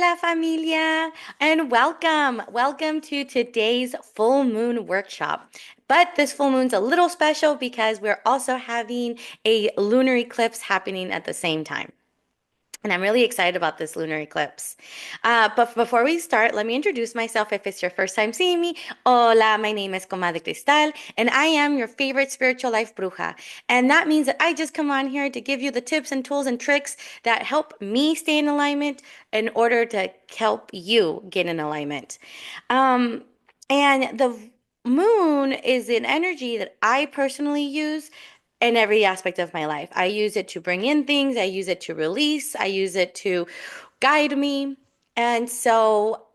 Hola, familia, and welcome. Welcome to today's full moon workshop. But this full moon's a little special because we're also having a lunar eclipse happening at the same time. And I'm really excited about this lunar eclipse. But before we start, let me introduce myself if it's your first time seeing me. Hola, my name is Comadre Cristal, and I am your favorite spiritual life bruja. And that means that I just come on here to give you the tips and tools and tricks that help me stay in alignment in order to help you get in alignment. Um, and the moon is an energy that I personally use in every aspect of my life. I use it to bring in things, I use it to release, I use it to guide me. And so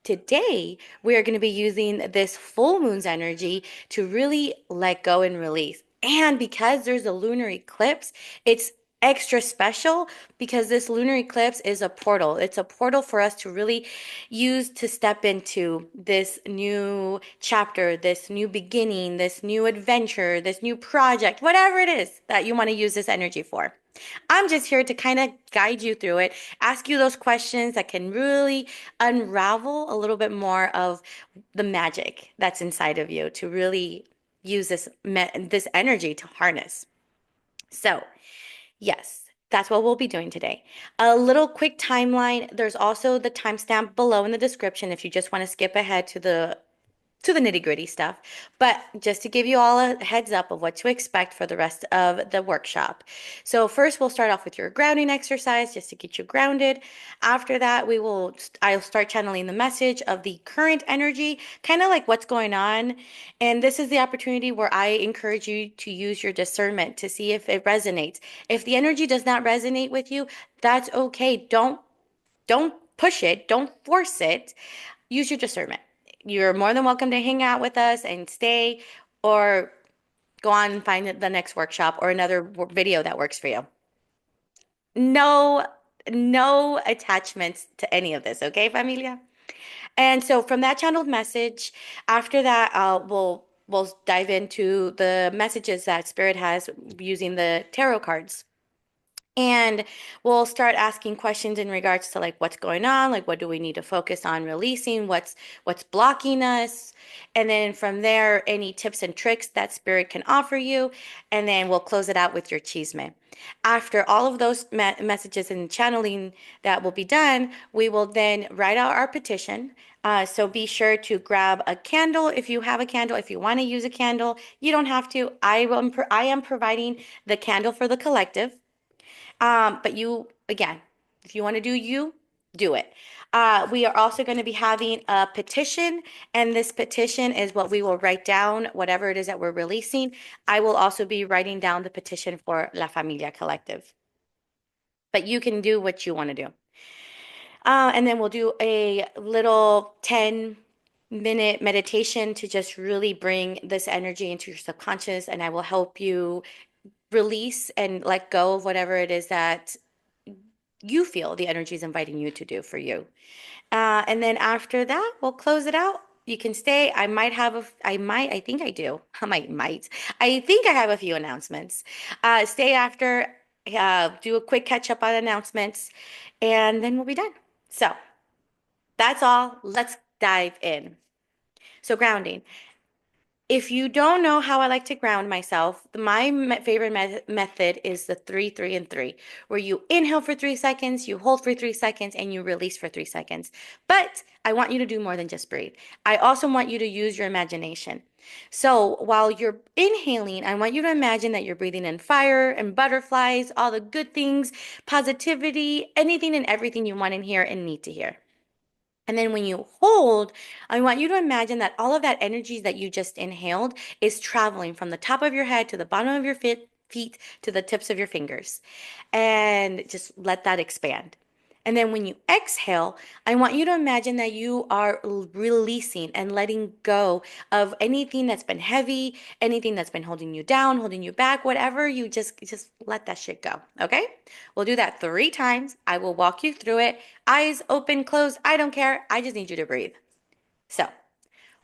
today we are going to be using this full moon's energy to really let go and release. And because there's a lunar eclipse, it's extra special because this lunar eclipse is a portal. It's a portal for us to really use to step into this new chapter, this new beginning, this new adventure, this new project, whatever it is that you want to use this energy for. I'm just here to kind of guide you through it, ask you those questions that can really unravel a little bit more of the magic that's inside of you to really use this energy to harness. So, yes, that's what we'll be doing today. A little quick timeline. There's also the timestamp below in the description if you just want to skip ahead to the nitty-gritty stuff. But just to give you all a heads up of what to expect for the rest of the workshop. So first we'll start off with your grounding exercise just to get you grounded. After that, I'll start channeling the message of the current energy, kind of like what's going on. And this is the opportunity where I encourage you to use your discernment to see if it resonates. If the energy does not resonate with you, that's okay. Don't push it, don't force it. Use your discernment. You're more than welcome to hang out with us and stay or go on and find the next workshop or another video that works for you. No, no attachments to any of this, okay, familia? And so from that channeled message, after that, we'll dive into the messages that Spirit has using the tarot cards. And we'll start asking questions in regards to like what's going on, like what do we need to focus on releasing, what's blocking us. And then from there, any tips and tricks that spirit can offer you. And then we'll close it out with your chisme. After all of those messages and channeling that will be done, we will then write out our petition. So be sure to grab a candle if you have a candle. If you want to use a candle, you don't have to. I am providing the candle for the collective. But you, again, if you want to do you, do it. We are also going to be having a petition, and this petition is what we will write down, whatever it is that we're releasing. I will also be writing down the petition for La Familia Collective. But you can do what you want to do. And then we'll do a little 10-minute meditation to just really bring this energy into your subconscious, and I will help you release and let go of whatever it is that you feel the energy is inviting you to do for you. And then after that, we'll close it out. You can stay. I think I do. I think I have a few announcements. Stay after, do a quick catch up on announcements, and then we'll be done. So that's all. Let's dive in. So, grounding. If you don't know how I like to ground myself, my favorite method is the 3, 3, and 3, where you inhale for 3 seconds, you hold for 3 seconds, and you release for 3 seconds. But I want you to do more than just breathe. I also want you to use your imagination. So while you're inhaling, I want you to imagine that you're breathing in fire and butterflies, all the good things, positivity, anything and everything you want in here and need to hear. And then when you hold, I want you to imagine that all of that energy that you just inhaled is traveling from the top of your head to the bottom of your feet to the tips of your fingers. And just let that expand. And then when you exhale, I want you to imagine that you are releasing and letting go of anything that's been heavy, anything that's been holding you down, holding you back, whatever, you just let that shit go. Okay? We'll do that 3 times. I will walk you through it. Eyes open, closed, I don't care. I just need you to breathe. So,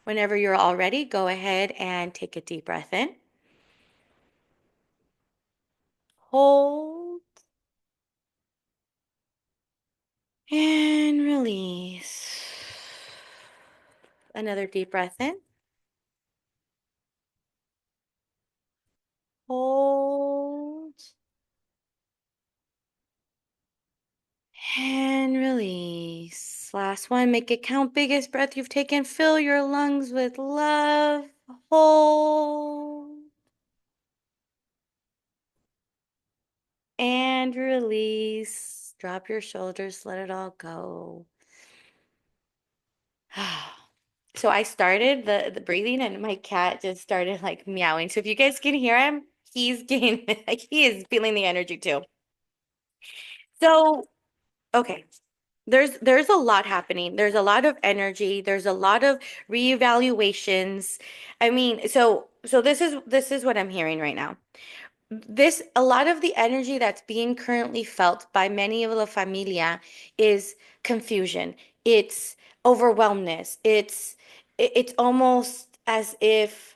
whenever you're all ready, go ahead and take a deep breath in. Hold and release. Another deep breath in. Hold. And release. Last one. Make it count. Biggest breath you've taken. Fill your lungs with love. Hold. And release. Drop your shoulders. Let it all go. So I started the breathing and my cat just started like meowing. So if you guys can hear him, he's getting like he is feeling the energy too. So, okay. There's a lot happening. There's a lot of energy. There's a lot of reevaluations. I mean, so this is what I'm hearing right now. This a lot of the energy that's being currently felt by many of the familia is confusion. It's overwhelmness. It's almost as if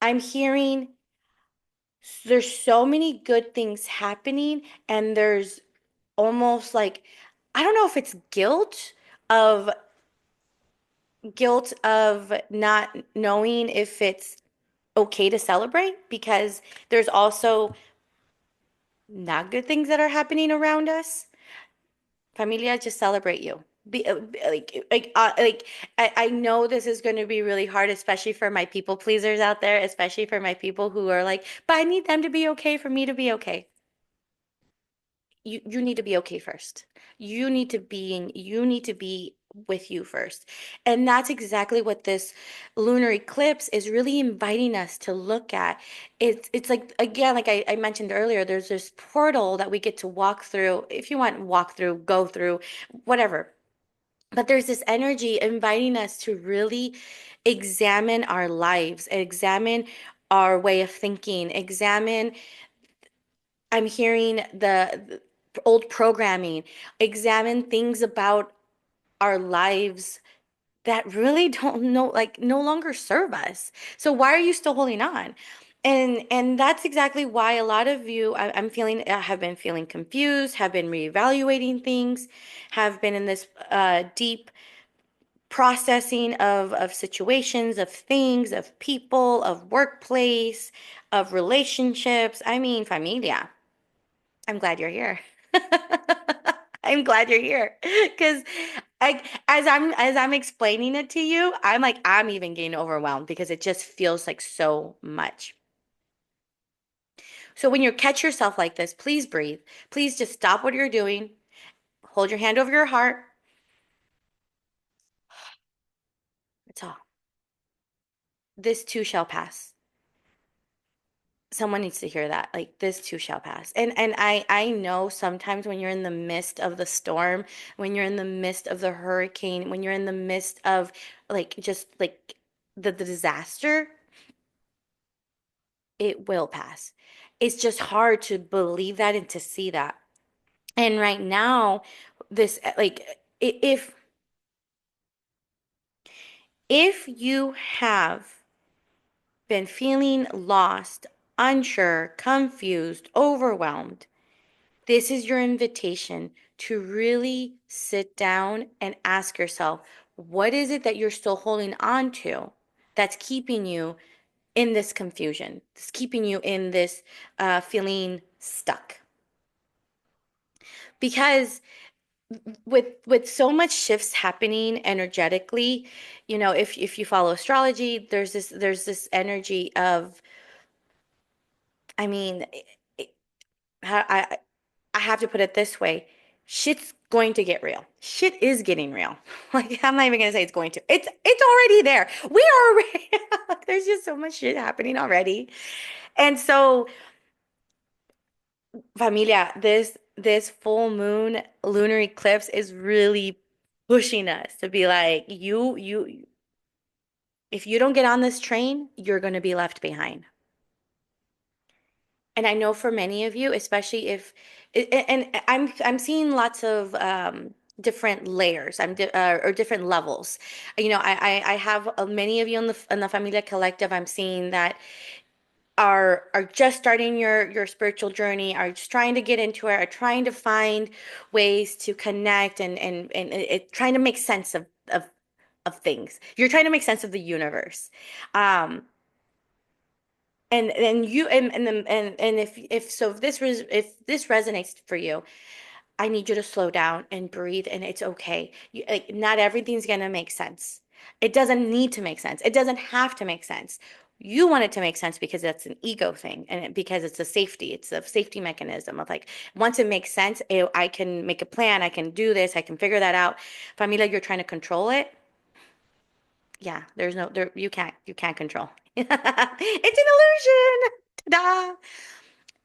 I'm hearing there's so many good things happening and there's almost like I don't know if it's of guilt of not knowing if it's okay to celebrate because there's also not good things that are happening around us. Familia, just celebrate you. Like I know this is going to be really hard, especially for my people pleasers out there, especially for my people who are like, but I need them to be okay for me to be okay. You need to be okay first. You need to be with you first. And that's exactly what this lunar eclipse is really inviting us to look at. It's like again, like I mentioned earlier, there's this portal that we get to walk through. If you want walk through, go through, whatever. But there's this energy inviting us to really examine our lives, examine our way of thinking, examine I'm hearing the old programming, examine things about our lives that really don't know, like no longer serve us. So why are you still holding on? And that's exactly why a lot of you I'm feeling have been feeling confused, have been reevaluating things, have been in this deep processing of situations, of things, of people, of workplace, of relationships. I mean, familia. I'm glad you're here. I'm glad you're here because as I'm explaining it to you, I'm like I'm even getting overwhelmed because it just feels like so much. So when you catch yourself like this, please breathe. Please just stop what you're doing. Hold your hand over your heart. That's all. This too shall pass. Someone needs to hear that. Like this too shall pass. And I know sometimes when you're in the midst of the storm, when you're in the midst of the hurricane, when you're in the midst of like just like the disaster, it will pass. It's just hard to believe that and to see that. And right now, this like if you have been feeling lost, unsure, confused, overwhelmed, this is your invitation to really sit down and ask yourself, what is it that you're still holding on to that's keeping you in this confusion, that's keeping you in this feeling stuck? Because with so much shifts happening energetically, if you follow astrology, there's this energy of, I mean, I I have to put it this way. Shit's going to get real. Shit is getting real. Like I'm not even gonna say it's going to. It's already there. We are already there's just so much shit happening already. And so, familia, this full moon lunar eclipse is really pushing us to be like, if you don't get on this train, you're gonna be left behind. And I know for many of you, especially if, and I'm seeing lots of different layers, or different levels. I have many of you in the Familia Collective. I'm seeing that are just starting your spiritual journey, are just trying to get into it, are trying to find ways to connect trying to make sense of things. You're trying to make sense of the universe. Um, and you and if so if this resonates for you, I need you to slow down and breathe, and it's okay. Like, not everything's gonna make sense. It doesn't need to make sense. It doesn't have to make sense. You want it to make sense because that's an ego thing, and because it's a safety mechanism of like, once it makes sense, I can make a plan, I can do this, I can figure that out. Familia, you're trying to control it. Yeah, there's no there you can't control. It's an illusion. Ta-da!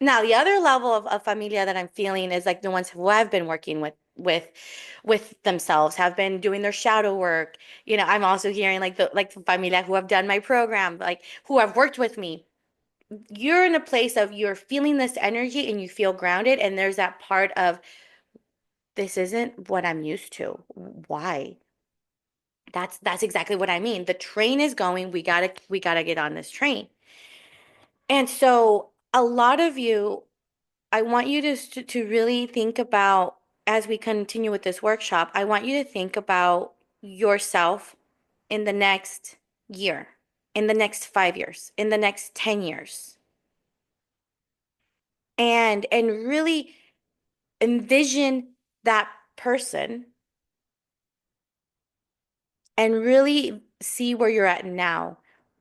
Now, the other level of familia that I'm feeling is like the ones who have been working with themselves, have been doing their shadow work. I'm also hearing like the familia who have done my program, like who have worked with me. You're in a place of you're feeling this energy and you feel grounded, and there's that part of this isn't what I'm used to. Why? That's exactly what I mean. The train is going. We gotta get on this train. And so a lot of you, I want you to really think about, as we continue with this workshop, I want you to think about yourself in the next year, in the next 5 years, in the next 10 years, and really envision that person and really see where you're at now.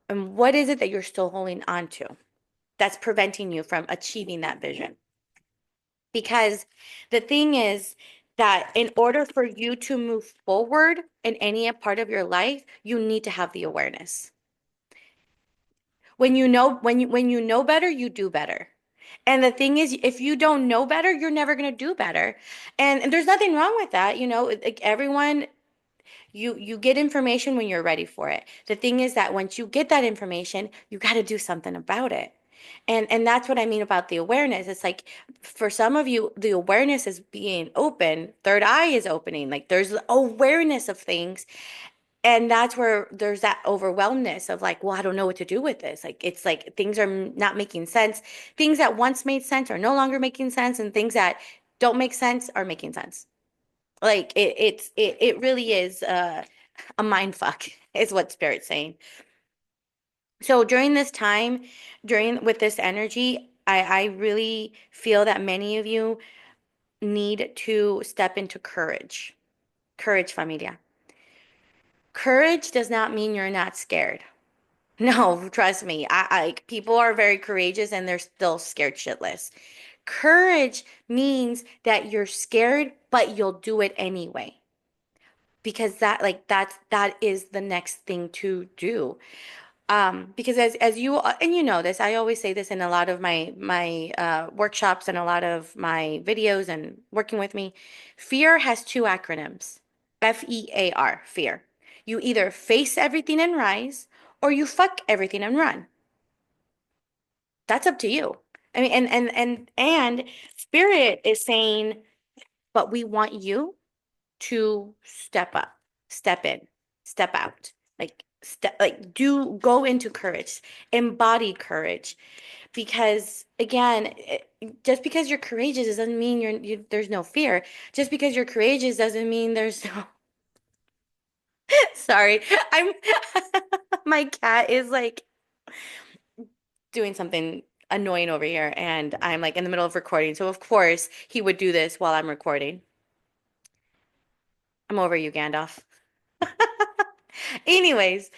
And what is it that you're still holding on to that's preventing you from achieving that vision? Because the thing is that in order for you to move forward in any part of your life, you need to have the awareness. When you know better, you do better. And the thing is, if you don't know better, you're never going to do better. And there's nothing wrong with that. Like everyone, you get information when you're ready for it. The thing is that once you get that information, you got to do something about it. And that's what I mean about the awareness. It's like for some of you, the awareness is being open, third eye is opening. Like there's awareness of things. And that's where there's that overwhelmness of like, well, I don't know what to do with this. Like it's like things are not making sense. Things that once made sense are no longer making sense, and things that don't make sense are making sense. Like it really is a mind fuck is what Spirit's saying. So during this time, during with this energy, I really feel that many of you need to step into courage. Courage, familia. Courage does not mean you're not scared. No, trust me. People are very courageous and they're still scared shitless. Courage means that you're scared, but you'll do it anyway. Because that is the next thing to do. Because as you and you know this, I always say this in a lot of my workshops and a lot of my videos and working with me. Fear has two acronyms. FEAR, fear. You either face everything and rise, or you fuck everything and run. That's up to you. I mean, and Spirit is saying, but we want you to step up, step in, step out. Do go into courage, embody courage. Because again, just because you're courageous doesn't mean there's no fear. Just because you're courageous doesn't mean there's no. Sorry, I'm. My cat is like doing something annoying over here, and I'm like in the middle of recording. So of course he would do this while I'm recording. I'm over you, Gandalf. Anyways,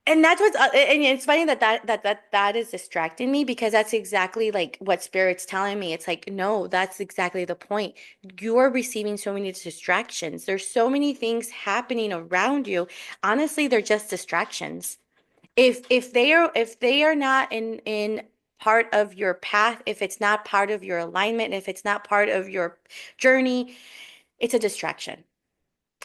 and that's and it's funny that is distracting me, because that's exactly like what Spirit's telling me. It's like, no, that's exactly the point. You're receiving so many distractions. There's so many things happening around you. Honestly, they're just distractions. If they are not in part of your path, if it's not part of your alignment, if it's not part of your journey, it's a distraction.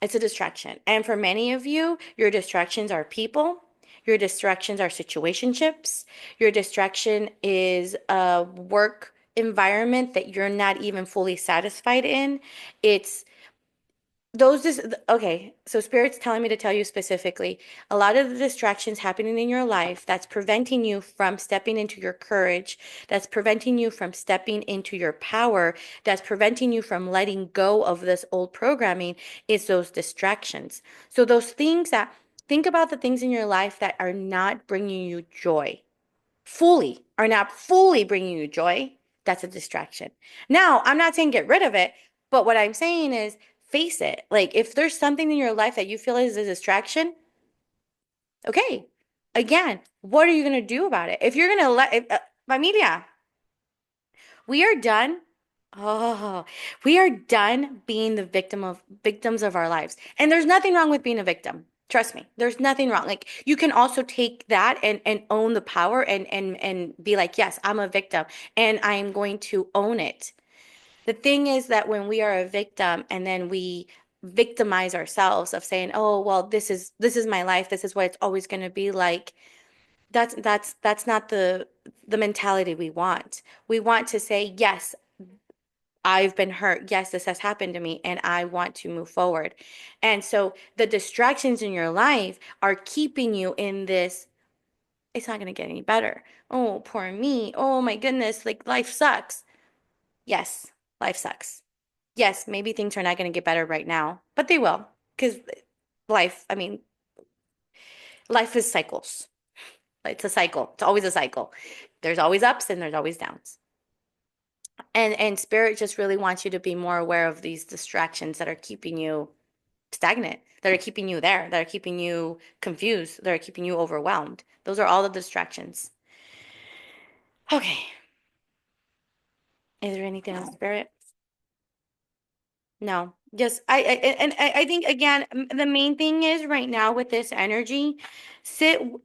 It's a distraction. And for many of you, your distractions are people. Your distractions are situationships. Your distraction is a work environment that you're not even fully satisfied in. It's those dis okay, so Spirit's telling me to tell you specifically, a lot of the distractions happening in your life that's preventing you from stepping into your courage, that's preventing you from stepping into your power, that's preventing you from letting go of this old programming is those distractions. So those things that, think about the things in your life that are not bringing you joy, fully, are not fully bringing you joy. That's a distraction. Now, I'm not saying get rid of it, but what I'm saying is face it. Like if there's something in your life that you feel is a distraction, okay. Again, what are you going to do about it? If you're going to Familia, we are done. Oh, we are done being the victims of our lives. And there's nothing wrong with being a victim. Trust me, there's nothing wrong. Like you can also take that and own the power and be like, yes, I'm a victim and I'm going to own it. The thing is that when we are a victim and then we victimize ourselves of saying, "Oh, well, this is my life. This is what it's always going to be like." That's not the mentality we want. We want to say, "Yes, I've been hurt. Yes, this has happened to me, and I want to move forward." And so the distractions in your life are keeping you in this, it's not going to get any better. Oh, poor me. Oh my goodness, like life sucks. Yes, life sucks. Yes, maybe things are not going to get better right now, but they will because life, I mean, life is cycles. It's a cycle. It's always a cycle. There's always ups and there's always downs. And spirit just really wants you to be more aware of these distractions that are keeping you stagnant, that are keeping you there, that are keeping you confused, that are keeping you overwhelmed. Those are all the distractions. Okay. Is there anything else, spirit? No, just I think again, the main thing is right now with this energy,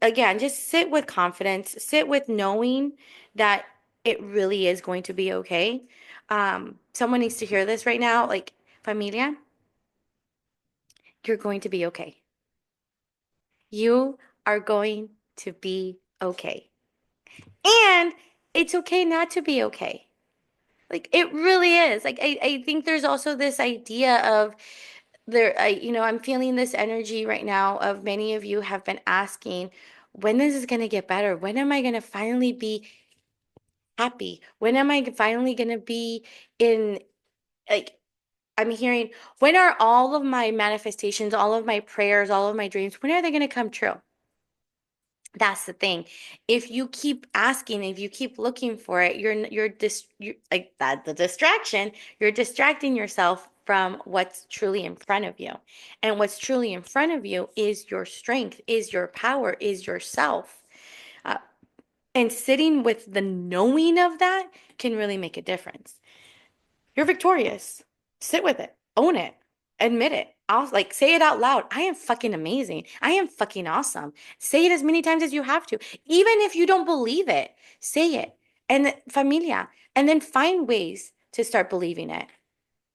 again, just sit with confidence, sit with knowing that it really is going to be okay. Someone needs to hear this right now, like Familia, you're going to be okay. You are going to be okay. And it's okay not to be okay. Like it really is. Like I think there's also this idea of I'm feeling this energy right now of many of you have been asking, when is this going to get better? When am I going to finally be happy? When am I finally going to be in, like, I'm hearing, when are all of my manifestations, all of my prayers, all of my dreams, when are they going to come true? That's the thing. If you keep asking, if you keep looking for it, you're like that the distraction, you're distracting yourself from what's truly in front of you. And what's truly in front of you is your strength, is your power, is yourself. Uh, and sitting with the knowing of that can really make a difference. You're victorious. Sit with it. Own it. Admit it. I'll like say it out loud. I am fucking amazing. I am fucking awesome. Say it as many times as you have to. Even if you don't believe it, say it. And familia. And then find ways to start believing it.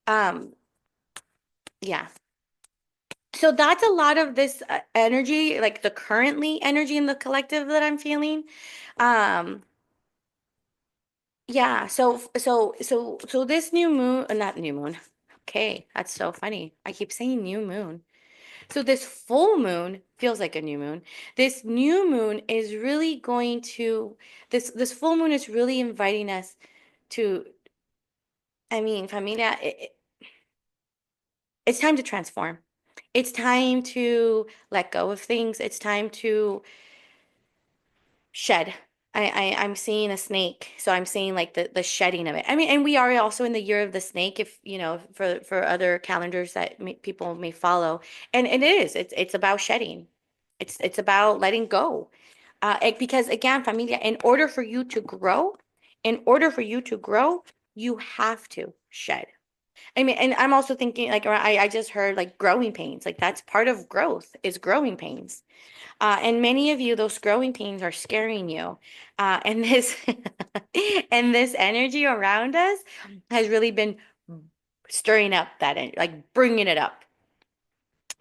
Um, yeah. So that's a lot of this energy, like the currently energy in the collective that I'm feeling. Um, Yeah, so this new moon, not new moon. Okay, that's so funny. I keep saying new moon. So this full moon feels like a new moon. This new moon is really going to this full moon is really inviting us to, I mean, familia, it's time to transform. It's time to let go of things. It's time to shed. I'm seeing a snake, so I'm seeing like the shedding of it. I mean, and we are also in the year of the snake, if you know, for other calendars that people may follow, and it is. It's about shedding. It's about letting go, because again, familia, in order for you to grow, you have to shed. I mean, and I'm also thinking like I just heard like growing pains, like that's part of growth is growing pains. And many of you, those growing pains are scaring you. And this and this energy around us has really been stirring up like bringing it up.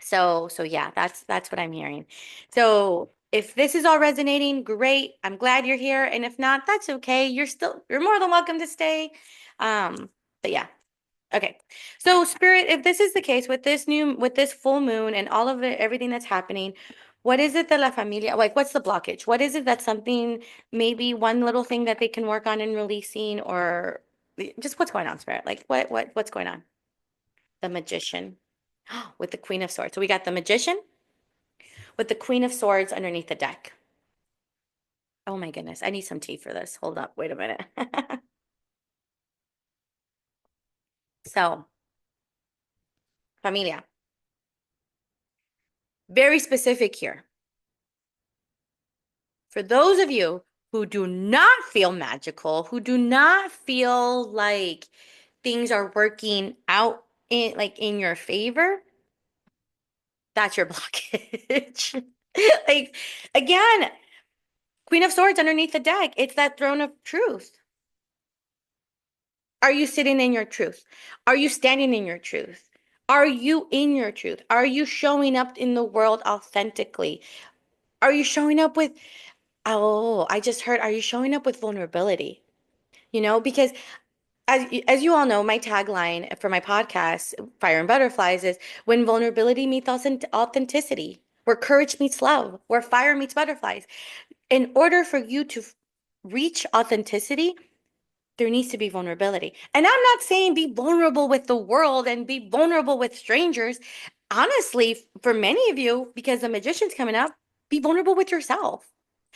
So yeah, that's what I'm hearing. So if this is all resonating, great. I'm glad you're here. And if not, that's okay. You're more than welcome to stay. But yeah. Okay. So Spirit, if this is the case with this full moon and all of it, everything that's happening, what is it that La Familia, like what's the blockage? What is it that's something, maybe one little thing that they can work on in releasing, or just what's going on, Spirit? Like what's going on? The Magician with the Queen of Swords. So we got the Magician with the Queen of Swords underneath the deck. Oh my goodness. I need some tea for this. Hold up. Wait a minute. So, Familia, very specific here. For those of you who do not feel magical, who do not feel like things are working out in your favor, that's your blockage. Like again, Queen of Swords underneath the deck, it's that throne of truth. Are you sitting in your truth? Are you standing in your truth? Are you in your truth? Are you showing up in the world authentically? Are you showing up with, oh, I just heard, are you showing up with vulnerability? Because as you all know, my tagline for my podcast, Fire and Butterflies, is when vulnerability meets authenticity, where courage meets love, where fire meets butterflies. In order for you to reach authenticity, there needs to be vulnerability. And I'm not saying be vulnerable with the world and be vulnerable with strangers. Honestly, for many of you, because the magician's coming up, be vulnerable with yourself.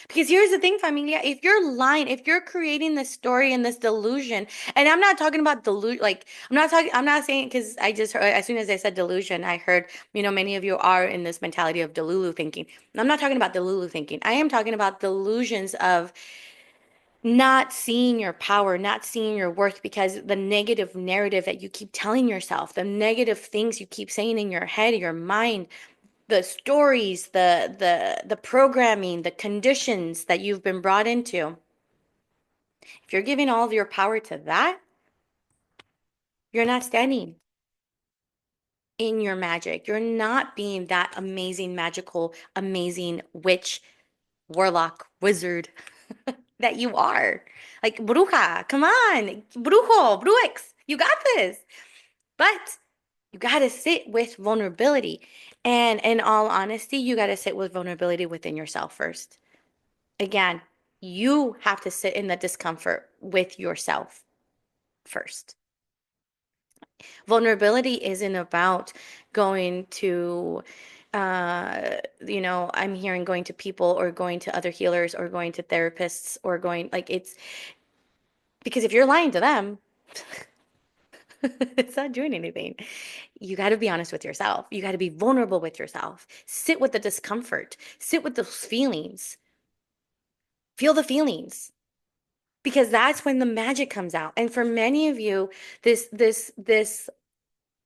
Because here's the thing, Familia, if you're lying, if you're creating this story and this delusion, and I'm not talking about delusion, like I'm not saying, because I just heard, as soon as I said delusion, I heard, many of you are in this mentality of Delulu thinking. I'm not talking about Delulu thinking. I am talking about delusions of not seeing your power, not seeing your worth because the negative narrative that you keep telling yourself, the negative things you keep saying in your head, your mind, the stories, the programming, the conditions that you've been brought into. If you're giving all of your power to that, you're not standing in your magic. You're not being that amazing, magical, amazing witch, warlock, wizard that you are. Like, bruja, come on, brujo, bruix, you got this. But you got to sit with vulnerability. And in all honesty, you got to sit with vulnerability within yourself first. Again, you have to sit in the discomfort with yourself first. Vulnerability isn't about going to, I'm hearing going to people or going to other healers or going to therapists or going like it's because if you're lying to them, it's not doing anything. You got to be honest with yourself. You got to be vulnerable with yourself. Sit with the discomfort, sit with those feelings, feel the feelings. Because that's when the magic comes out. And for many of you, this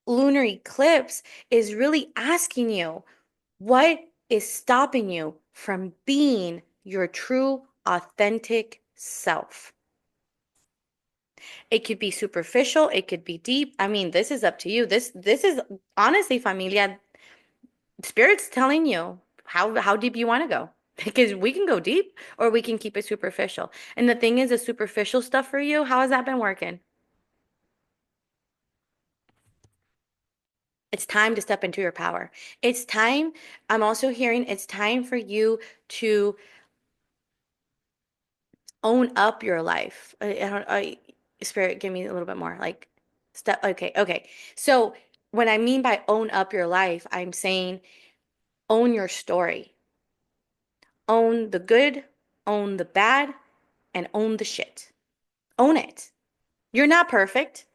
lunar eclipse is really asking you, what is stopping you from being your true, authentic self? It could be superficial, it could be deep. I mean, this is up to you. This is honestly, familia, spirit's telling you how deep you want to go. Because we can go deep or we can keep it superficial. And the thing is, the superficial stuff for you, how has that been working? It's time to step into your power. It's time, I'm also hearing it's time for you to own up your life. Spirit, give me a little bit more. Like, step, okay. So, when I mean by own up your life, I'm saying own your story, own the good, own the bad, and own the shit. Own it. You're not perfect.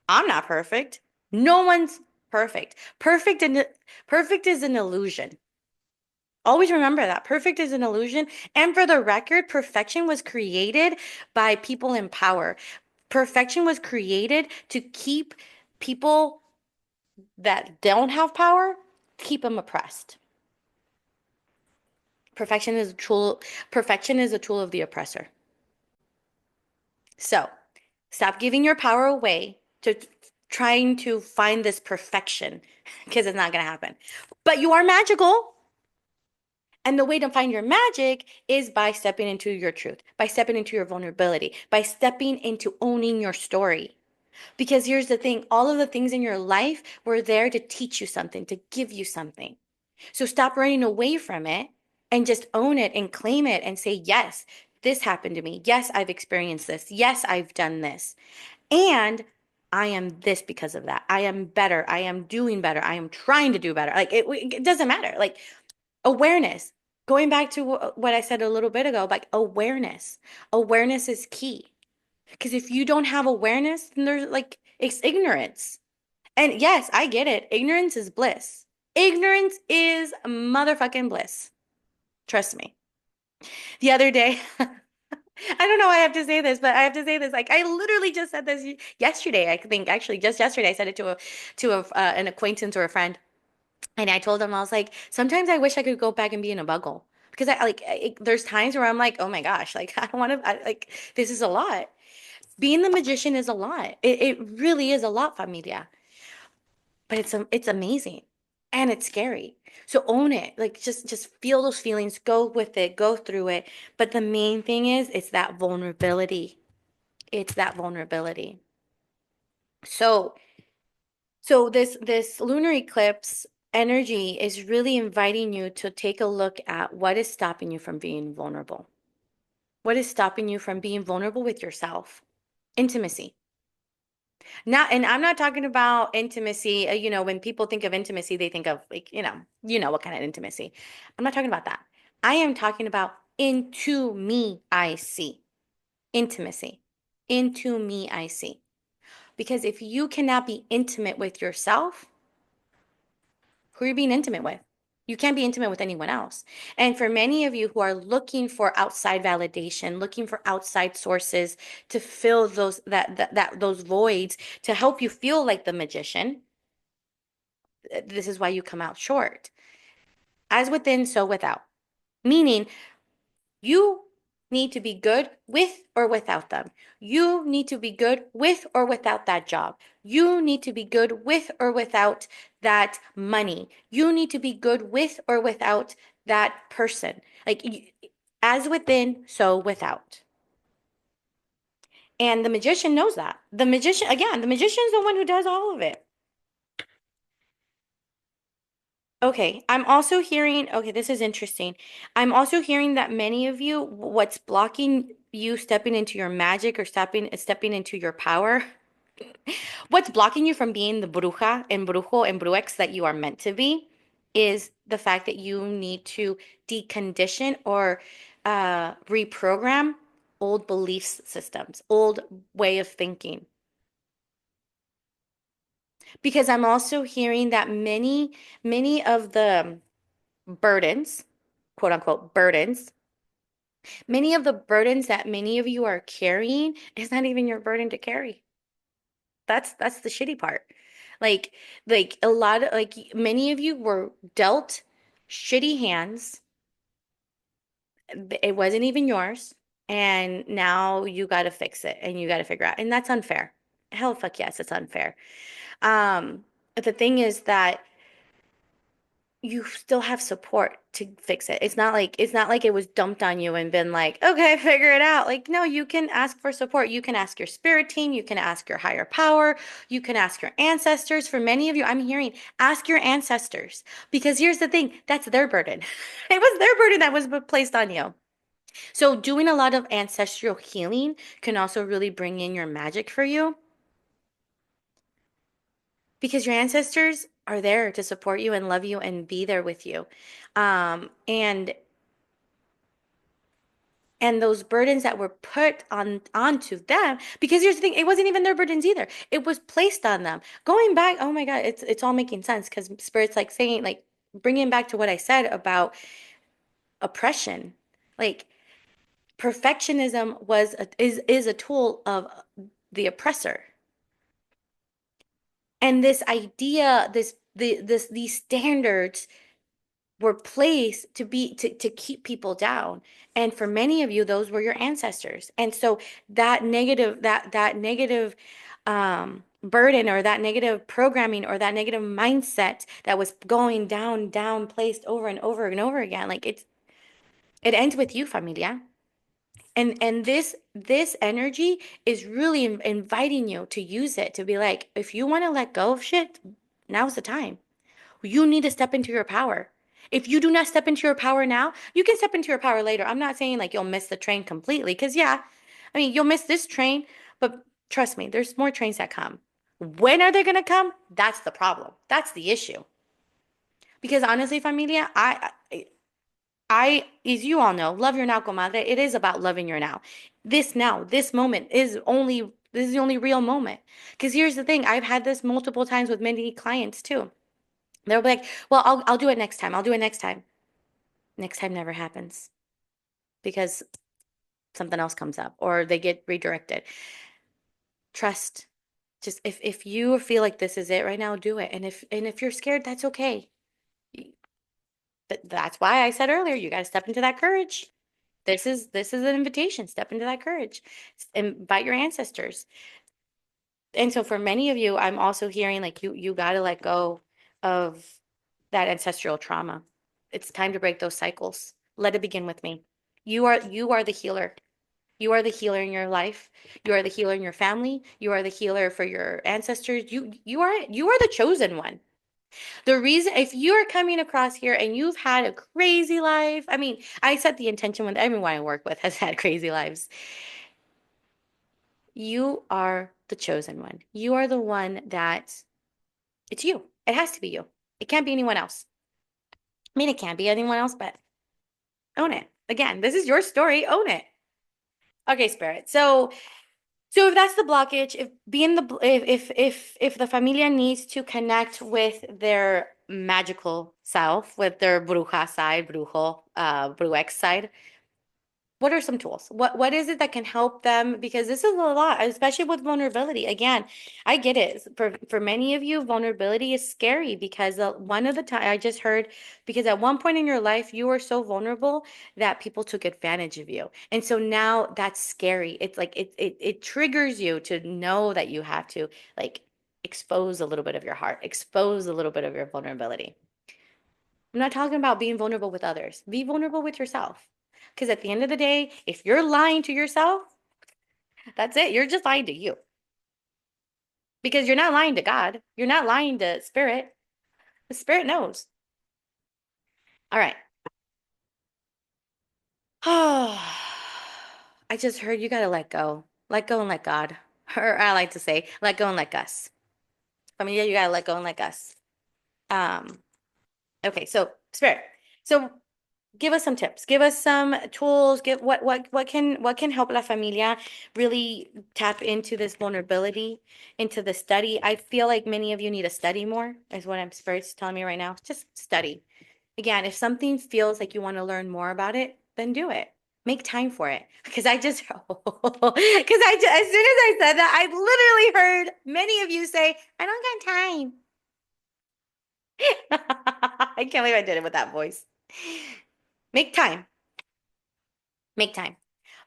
I'm not perfect. No one's perfect. Perfect is an illusion. Always remember that perfect is an illusion. And for the record, perfection was created by people in power. Perfection was created to keep people that don't have power, keep them oppressed. Perfection is a tool, perfection is a tool of the oppressor. So stop giving your power away to trying to find this perfection because it's not going to happen. But you are magical. And the way to find your magic is by stepping into your truth, by stepping into your vulnerability, by stepping into owning your story. Because here's the thing, all of the things in your life were there to teach you something, to give you something. So stop running away from it and just own it and claim it and say, yes, this happened to me. Yes, I've experienced this. Yes, I've done this. And I am this because of that. I am better. I am doing better. I am trying to do better. Like it doesn't matter. Like awareness. Going back to what I said a little bit ago, like awareness. Awareness is key. Because if you don't have awareness, then there's like it's ignorance. And yes, I get it. Ignorance is bliss. Ignorance is motherfucking bliss. Trust me. The other day, I don't know why I have to say this, but I have to say this. Like I literally just said this yesterday. I think actually just yesterday I said it to an acquaintance or a friend, and I told them I was like, sometimes I wish I could go back and be in a buggle because there's times where I'm like, oh my gosh, like I don't want to like this is a lot. Being the magician is a lot. It really is a lot, familia. But it's amazing and it's scary. So own it. Like just feel those feelings, go with it, go through it. But the main thing is it's that vulnerability. It's that vulnerability. So this lunar eclipse energy is really inviting you to take a look at what is stopping you from being vulnerable. What is stopping you from being vulnerable with yourself? Intimacy. Not, and I'm not talking about intimacy. When people think of intimacy, they think of like, what kind of intimacy. I'm not talking about that. I am talking about into me, I see. Intimacy. Into me, I see. Because if you cannot be intimate with yourself, who are you being intimate with? You can't be intimate with anyone else. And for many of you who are looking for outside validation, looking for outside sources to fill those voids to help you feel like the magician, this is why you come out short. As within, so without. Meaning you need to be good with or without them. You need to be good with or without that job. You need to be good with or without that money. You need to be good with or without that person. As within, so without. And the magician knows that. The magician, again, the magician is the one who does all of it. Okay, I'm also hearing, okay, this is interesting. I'm also hearing that many of you, what's blocking you stepping into your magic or stepping into your power, what's blocking you from being the bruja and brujo and bruex that you are meant to be is the fact that you need to decondition or reprogram old belief systems, old way of thinking. Because I'm also hearing that many of the burdens, quote unquote burdens, many of the burdens that many of you are carrying is not even your burden to carry. That's the shitty part. Like like a lot of like many of you were dealt shitty hands. It wasn't even yours. And now you got to fix it and you got to figure out. And that's unfair. Hell, fuck yes, it's unfair. But the thing is that you still have support to fix it. It's not like it was dumped on you and been like, okay, figure it out. Like, no, you can ask for support. You can ask your spirit team, you can ask your higher power, you can ask your ancestors. For many of you, I'm hearing ask your ancestors because here's the thing, that's their burden. It was their burden that was placed on you. So doing a lot of ancestral healing can also really bring in your magic for you because your ancestors are there to support you and love you and be there with you. And those burdens that were put onto them, because here's the thing, it wasn't even their burdens either. It was placed on them. Going back, oh my God, it's all making sense because spirit's like saying, like bringing back to what I said about oppression. Like perfectionism is a tool of the oppressor. And this idea, these standards were placed to keep people down. And for many of you, those were your ancestors. And so that negative burden or that negative programming or that negative mindset that was going down placed over and over and over again, like it ends with you, familia. And this energy is really inviting you to use it to be like, if you want to let go of shit, now's the time. You need to step into your power. If you do not step into your power now, you can step into your power later. I'm not saying like you'll miss the train completely, because yeah, I mean, you'll miss this train, but trust me, there's more trains that come. When are they going to come? That's the problem. That's the issue. Because honestly, familia, as you all know, love your now, comadre. It is about loving your now. This now, this moment this is the only real moment. Because here's the thing, I've had this multiple times with many clients too. They'll be like, well, I'll do it next time. I'll do it next time. Next time never happens because something else comes up or they get redirected. Trust. Just if you feel like this is it right now, do it. And if you're scared, that's okay. That's why I said earlier, you got to step into that courage. This is an invitation. Step into that courage. Invite your ancestors. And so for many of you, I'm also hearing like you got to let go of that ancestral trauma. It's time to break those cycles. Let it begin with me. You are the healer. You are the healer in your life. You are the healer in your family. You are the healer for your ancestors. You are the chosen one. The reason, if you're coming across here and you've had a crazy life, I mean, I set the intention with everyone I work with has had crazy lives. You are the chosen one. You are the one that it's you. It has to be you. It can't be anyone else. I mean, it can't be anyone else, but own it. Again, this is your story. Own it. Okay, Spirit. So if that's the blockage, if being the if the familia needs to connect with their magical self, with their bruja side, bruex side, what are some tools? What is it that can help them? Because this is a lot, especially with vulnerability. Again, I get it. For many of you, vulnerability is scary because one of the time I just heard, because at one point in your life you were so vulnerable that people took advantage of you. And so now that's scary. It's like it triggers you to know that you have to like expose a little bit of your heart, expose a little bit of your vulnerability. I'm not talking about being vulnerable with others. Be vulnerable with yourself. Because at the end of the day, if you're lying to yourself, that's it. You're just lying to you. Because you're not lying to God. You're not lying to spirit. The spirit knows. All right. I just heard you got to let go. Let go and let God. Or I like to say, let go and let Gus. I mean, yeah, you got to let go and let Gus. Um, okay, so spirit. So give us some tips. Give us some tools. Give what can help La Familia really tap into this vulnerability, into the study. I feel like many of you need to study more, is what I'm Spirit's telling me right now. Just study. Again, if something feels like you want to learn more about it, then do it. Make time for it. Because I just, because as soon as I said that, I literally heard many of you say, I don't got time. I can't believe I did it with that voice. Make time. Make time.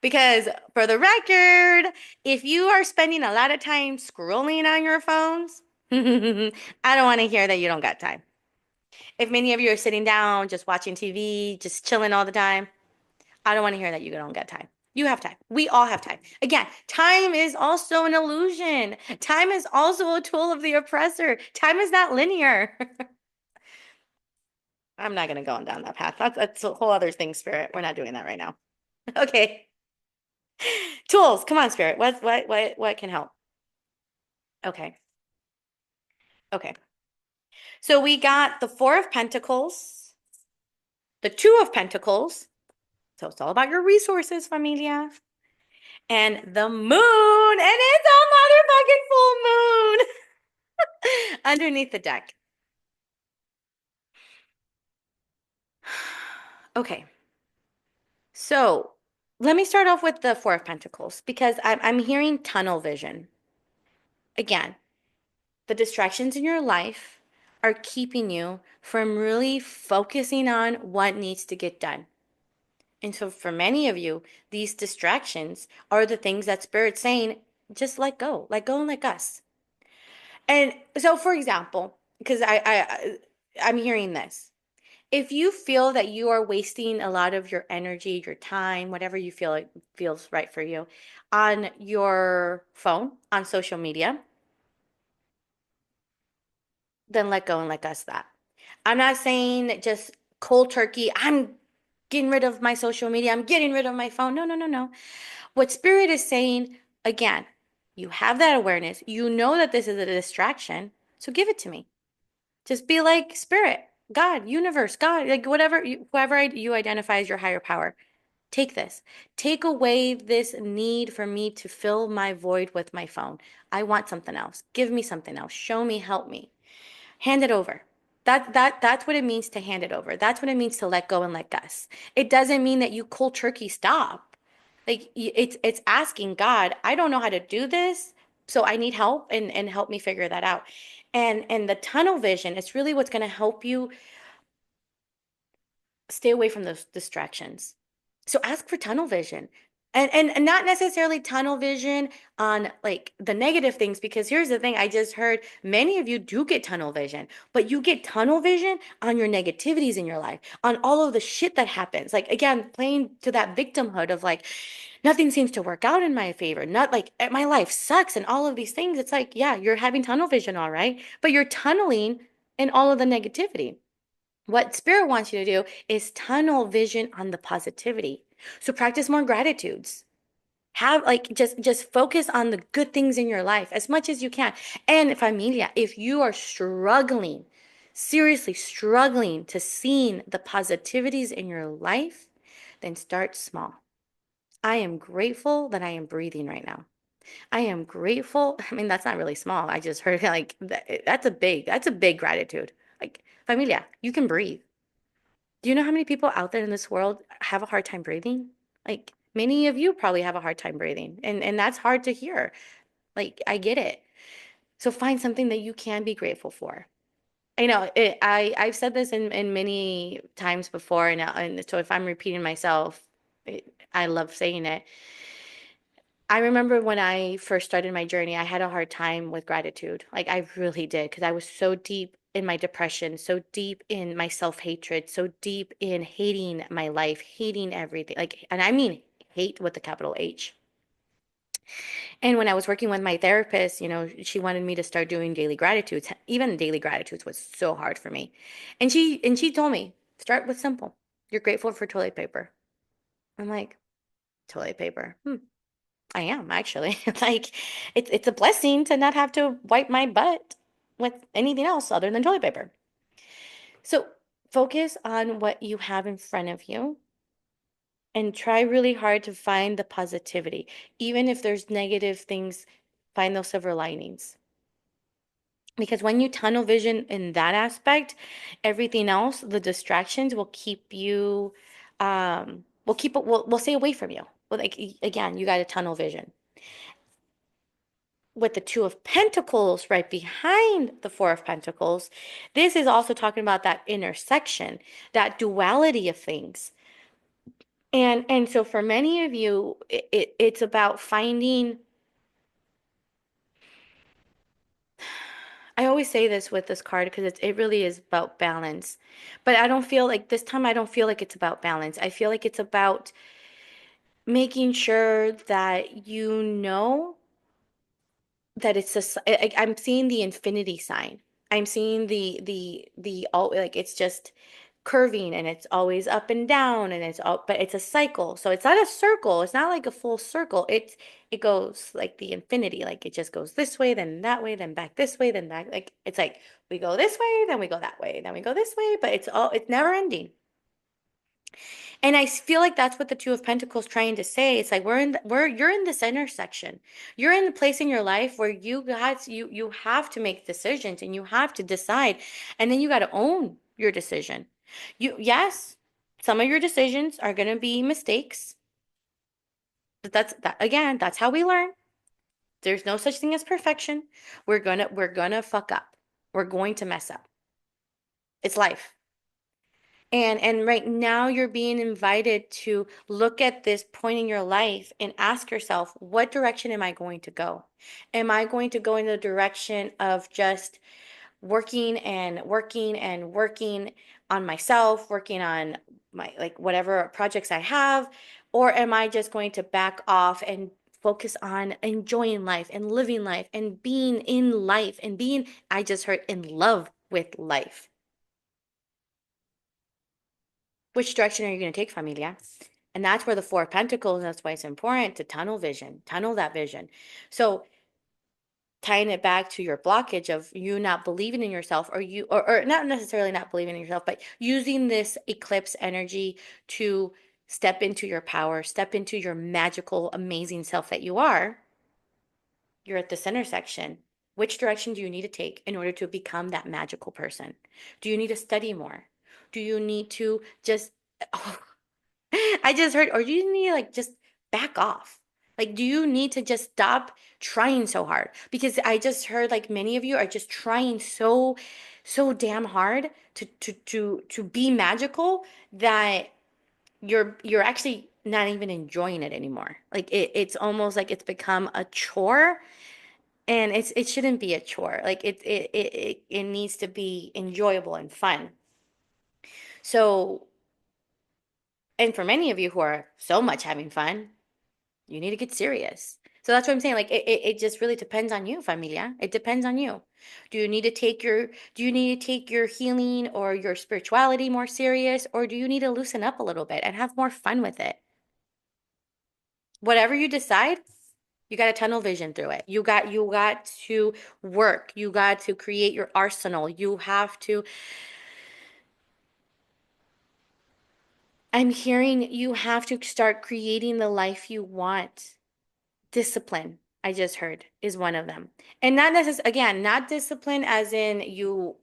Because for the record, if you are spending a lot of time scrolling on your phones, I don't want to hear that you don't got time. If many of you are sitting down, just watching TV, just chilling all the time, I don't want to hear that you don't got time. You have time. We all have time. Again, time is also an illusion. Time is also a tool of the oppressor. Time is not linear. I'm not going to go on down that path. That's a whole other thing, Spirit. We're not doing that right now. Okay. Tools. Come on, Spirit. What can help? Okay. Okay. So we got the Four of Pentacles, the Two of Pentacles. So it's all about your resources, familia. And the moon. And it's a motherfucking full moon underneath the deck. Okay. So let me start off with the Four of Pentacles because I'm hearing tunnel vision. Again, the distractions in your life are keeping you from really focusing on what needs to get done. And so for many of you, these distractions are the things that Spirit's saying, just let go and let us. And so for example, because I'm hearing this. If you feel that you are wasting a lot of your energy, your time, whatever you feel like feels right for you, on your phone, on social media, then let go and let us that. I'm not saying just cold turkey, I'm getting rid of my social media, I'm getting rid of my phone. No, no, no, no. What Spirit is saying, again, you have that awareness. You know that this is a distraction, so give it to me. Just be like Spirit, God, universe, God, like whatever, whoever you identify as your higher power. Take this. Take away this need for me to fill my void with my phone. I want something else. Give me something else. Show me, help me. Hand it over. That's what it means to hand it over. That's what it means to let go and let Gus. It doesn't mean that you cold turkey stop. Like it's asking God, I don't know how to do this, so I need help and help me figure that out. And the tunnel vision is really what's going to help you stay away from those distractions. So ask for tunnel vision. And not necessarily tunnel vision on like the negative things, because here's the thing, I just heard many of you do get tunnel vision, but you get tunnel vision on your negativities in your life, on all of the shit that happens. Like again, playing to that victimhood of like nothing seems to work out in my favor. Not like my life sucks and all of these things. It's like, yeah, you're having tunnel vision, all right, but you're tunneling in all of the negativity. What Spirit wants you to do is tunnel vision on the positivity. So practice more gratitudes. Have like just focus on the good things in your life as much as you can. And Familia, if you are struggling, seriously struggling to seeing the positivities in your life, then start small. I am grateful that I am breathing right now. I am grateful. I mean, that's not really small. I just heard like that's a big gratitude. Like Familia, you can breathe. Do you know how many people out there in this world have a hard time breathing? Like many of you probably have a hard time breathing, and that's hard to hear. Like I get it. So find something that you can be grateful for. I know I've said this in many times before, and so if I'm repeating myself, I love saying it. I remember when I first started my journey, I had a hard time with gratitude. Like I really did, because I was so deep in my depression, so deep in my self-hatred, so deep in hating my life, hating everything. Like, and I mean hate with the capital H. And when I was working with my therapist, she wanted me to start doing daily gratitudes. Even daily gratitudes was so hard for me. And she told me, start with simple. You're grateful for toilet paper. I'm like, toilet paper. I am actually. Like it's a blessing to not have to wipe my butt with anything else other than toilet paper. So focus on what you have in front of you and try really hard to find the positivity. Even if there's negative things, find those silver linings. Because when you tunnel vision in that aspect, everything else, the distractions will keep you, will stay away from you. Well, like again, you got a tunnel vision. With the Two of Pentacles right behind the Four of Pentacles, this is also talking about that intersection, that duality of things. And so for many of you, it's about finding. I always say this with this card because it really is about balance. But I don't feel like this time, I don't feel like it's about balance. I feel like it's about making sure that you know that it's just I'm seeing the infinity sign. I'm seeing the all like it's just curving, and it's always up and down, and it's all, but it's a cycle. So it's not a circle. It's not like a full circle. It goes like the infinity. Like it just goes this way, then that way, then back this way, then back. Like it's like we go this way, then we go that way, then we go this way, but it's never ending. And I feel like that's what the Two of Pentacles trying to say. It's like you're in this intersection. You're in the place in your life where you have to make decisions, and you have to decide, and then you got to own your decision. Yes, some of your decisions are going to be mistakes, but that again, that's how we learn. There's no such thing as perfection. We're gonna fuck up. We're going to mess up. It's life. And right now you're being invited to look at this point in your life and ask yourself, what direction am I going to go? Am I going to go in the direction of just working and working and working on myself, working on my like whatever projects I have? Or am I just going to back off and focus on enjoying life and living life and being in life and being, I just heard, in love with life? Which direction are you going to take, Familia? And that's where the Four of Pentacles, that's why it's important to tunnel vision, tunnel that vision. So tying it back to your blockage of you not believing in yourself, or not necessarily not believing in yourself, but using this eclipse energy to step into your power, step into your magical, amazing self that you are. You're at this intersection. Which direction do you need to take in order to become that magical person? Do you need to study more? Do you need to just, oh, I just heard, or do you need to like just back off? Like, do you need to just stop trying so hard? Because I just heard like many of you are just trying so damn hard to be magical that you're actually not even enjoying it anymore. Like it's almost like it's become a chore, and it shouldn't be a chore. Like it needs to be enjoyable and fun. So, and for many of you who are so much having fun, you need to get serious. So that's what I'm saying. Like it just really depends on you, Familia. It depends on you. Do you need to take your healing or your spirituality more serious, or do you need to loosen up a little bit and have more fun with it? Whatever you decide, you got to tunnel vision through it. You got to work. You got to create your arsenal. You have to, I'm hearing you have to start creating the life you want. Discipline, I just heard, is one of them. And not necessarily, again, not discipline as in you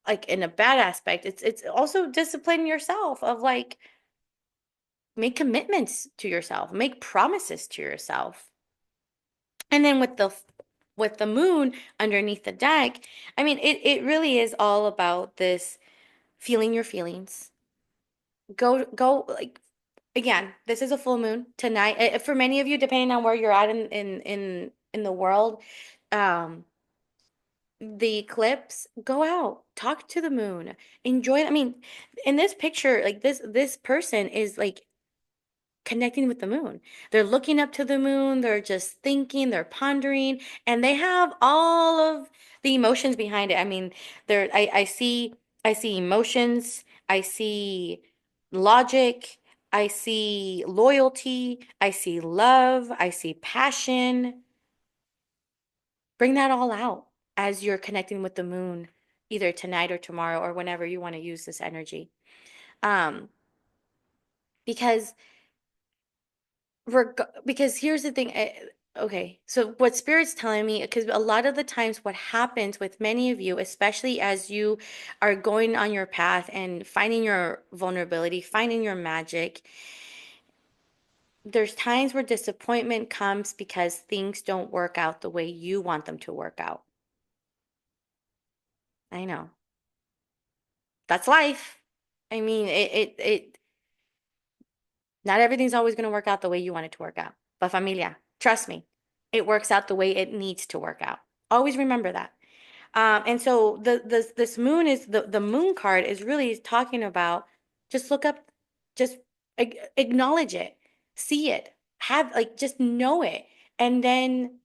like in a bad aspect. It's also discipline yourself of like make commitments to yourself, make promises to yourself. And then with the moon underneath the deck, I mean it really is all about this feeling your feelings. Go like again, this is a full moon tonight. For many of you, depending on where you're at in the world, um, the eclipse, go out, talk to the moon, enjoy. I mean, in this picture, like this person is like connecting with the moon. They're looking up to the moon, they're just thinking, they're pondering, and they have all of the emotions behind it. I mean, I see emotions, I see logic, I see loyalty, I see love, I see passion. Bring that all out as you're connecting with the moon, either tonight or tomorrow or whenever you want to use this energy. Um, because because here's the thing. Okay, so what Spirit's telling me, because a lot of the times what happens with many of you, especially as you are going on your path and finding your vulnerability, finding your magic, there's times where disappointment comes because things don't work out the way you want them to work out. I know. That's life. I mean, not everything's always going to work out the way you want it to work out. But familia, trust me, it works out the way it needs to work out. Always remember that. And so this moon is the moon card is really talking about just look up, just acknowledge it, see it, have like just know it, and then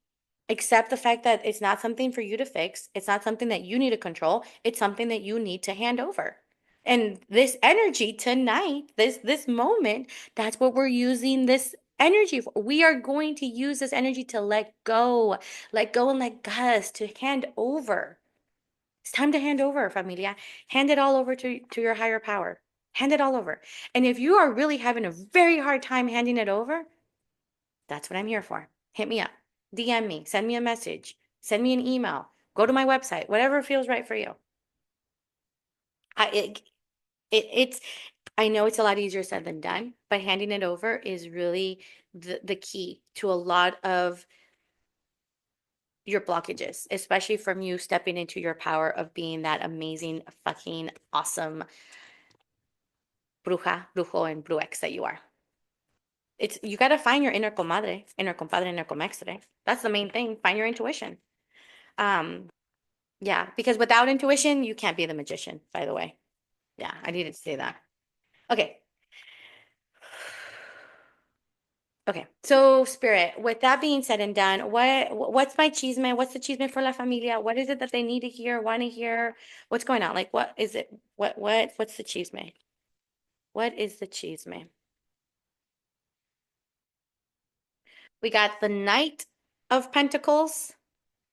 accept the fact that it's not something for you to fix. It's not something that you need to control. It's something that you need to hand over. And this energy tonight, this moment, that's what we're using this energy for. We are going to use this energy to let go and let Gus to hand over. It's time to hand over, familia. Hand it all over to your higher power. Hand it all over. And if you are really having a very hard time handing it over, that's what I'm here for. Hit me up. DM me, send me a message, send me an email, go to my website, whatever feels right for you. I it's I know it's a lot easier said than done, but handing it over is really the key to a lot of your blockages, especially from you stepping into your power of being that amazing, fucking awesome bruja, brujo, and bruex that you are. It's you got to find your inner comadre, inner compadre, inner comextre. That's the main thing. Find your intuition. Um, Yeah, because without intuition, you can't be the magician, by the way. Yeah, I needed to say that. Okay. Okay. So, Spirit, with that being said and done, what's my chisme? What's the chisme for La Familia? What is it that they need to hear, want to hear? What's going on? Like, what is it? What's the chisme? What is the chisme? We got the Knight of Pentacles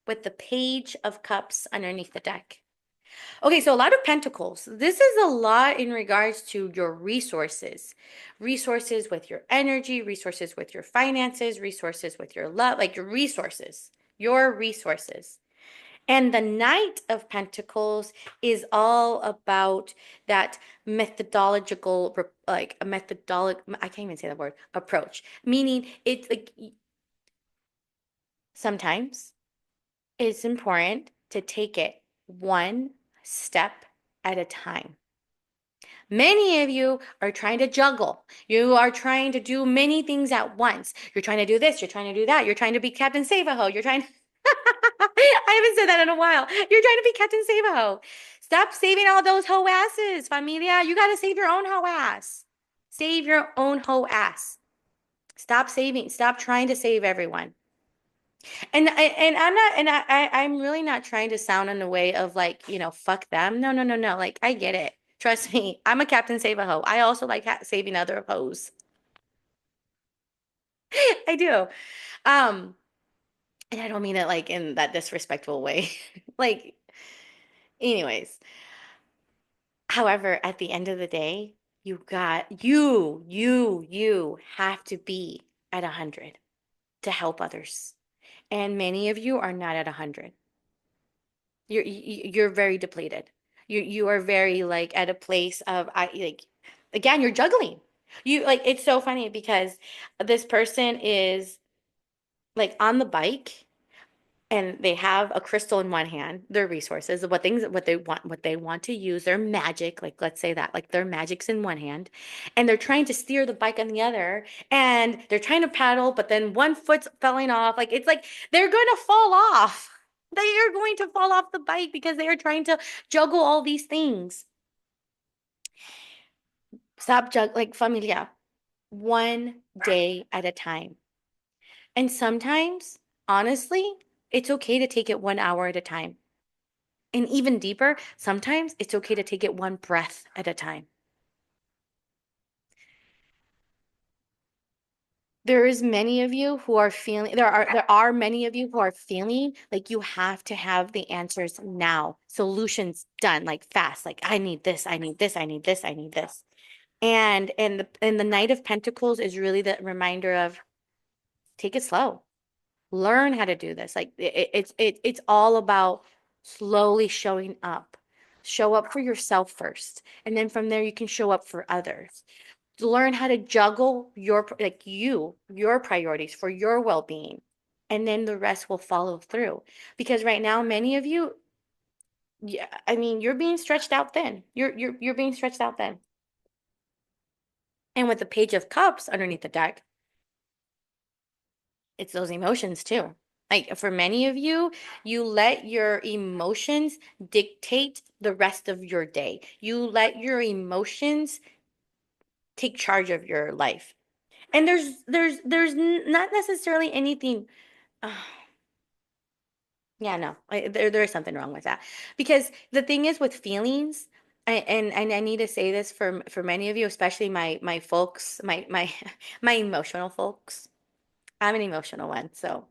with the Page of Cups underneath the deck. Okay, so a lot of pentacles. This is a lot in regards to your resources. Resources with your energy, resources with your finances, resources with your love, like your resources, your resources. And the Knight of Pentacles is all about that methodological, like a methodologic, I can't even say the word, approach. Meaning it's like sometimes it's important to take it one step at a time. Many of you are trying to juggle. You are trying to do many things at once. You're trying to do this, you're trying to do that. You're trying to be Captain Save-A-Ho. You're trying to I haven't said that in a while. You're trying to be Captain Save-A-Ho. Stop saving all those hoe asses, familia. You got to save your own hoe ass. Save your own hoe ass. Stop saving. Stop trying to save everyone. And I'm not and I'm really not trying to sound in a way of like, fuck them. No, no, no, no. Like I get it. Trust me. I'm a Captain Save a Hoe. I also like saving other hoes. I do. Um, and I don't mean it like in that disrespectful way. Like, anyways. However, at the end of the day, you have to be at 100 to help others. And many of you are not at 100. You're very depleted. You are very like at a place of I like again, you're juggling. You like it's so funny because this person is like on the bike and they have a crystal in one hand, their resources, what they want to use, their magic, like let's say that, like their magic's in one hand, and they're trying to steer the bike on the other, and they're trying to paddle, but then one foot's falling off. Like it's like they're going to fall off. They are going to fall off the bike because they are trying to juggle all these things. Stop like familia, one day at a time. And sometimes, honestly, it's okay to take it 1 hour at a time. And even deeper, sometimes it's okay to take it one breath at a time. There are many of you who are feeling like you have to have the answers now. Solutions done, like fast, like I need this, I need this, I need this, I need this. And the Knight of Pentacles is really the reminder of take it slow. Learn how to do this. Like it's all about slowly showing up. Show up for yourself first, and then from there you can show up for others. Learn how to juggle your priorities for your well-being, and then the rest will follow through. Because right now, many of you, yeah, I mean, you're being stretched out thin. You're being stretched out thin. And with the Page of Cups underneath the deck, it's those emotions too. Like for many of you, you let your emotions dictate the rest of your day. You let your emotions take charge of your life. And there's not necessarily anything. Uh, yeah, no, there is something wrong with that because the thing is with feelings. And I need to say this for many of you, especially my folks, my my emotional folks. I'm an emotional one, so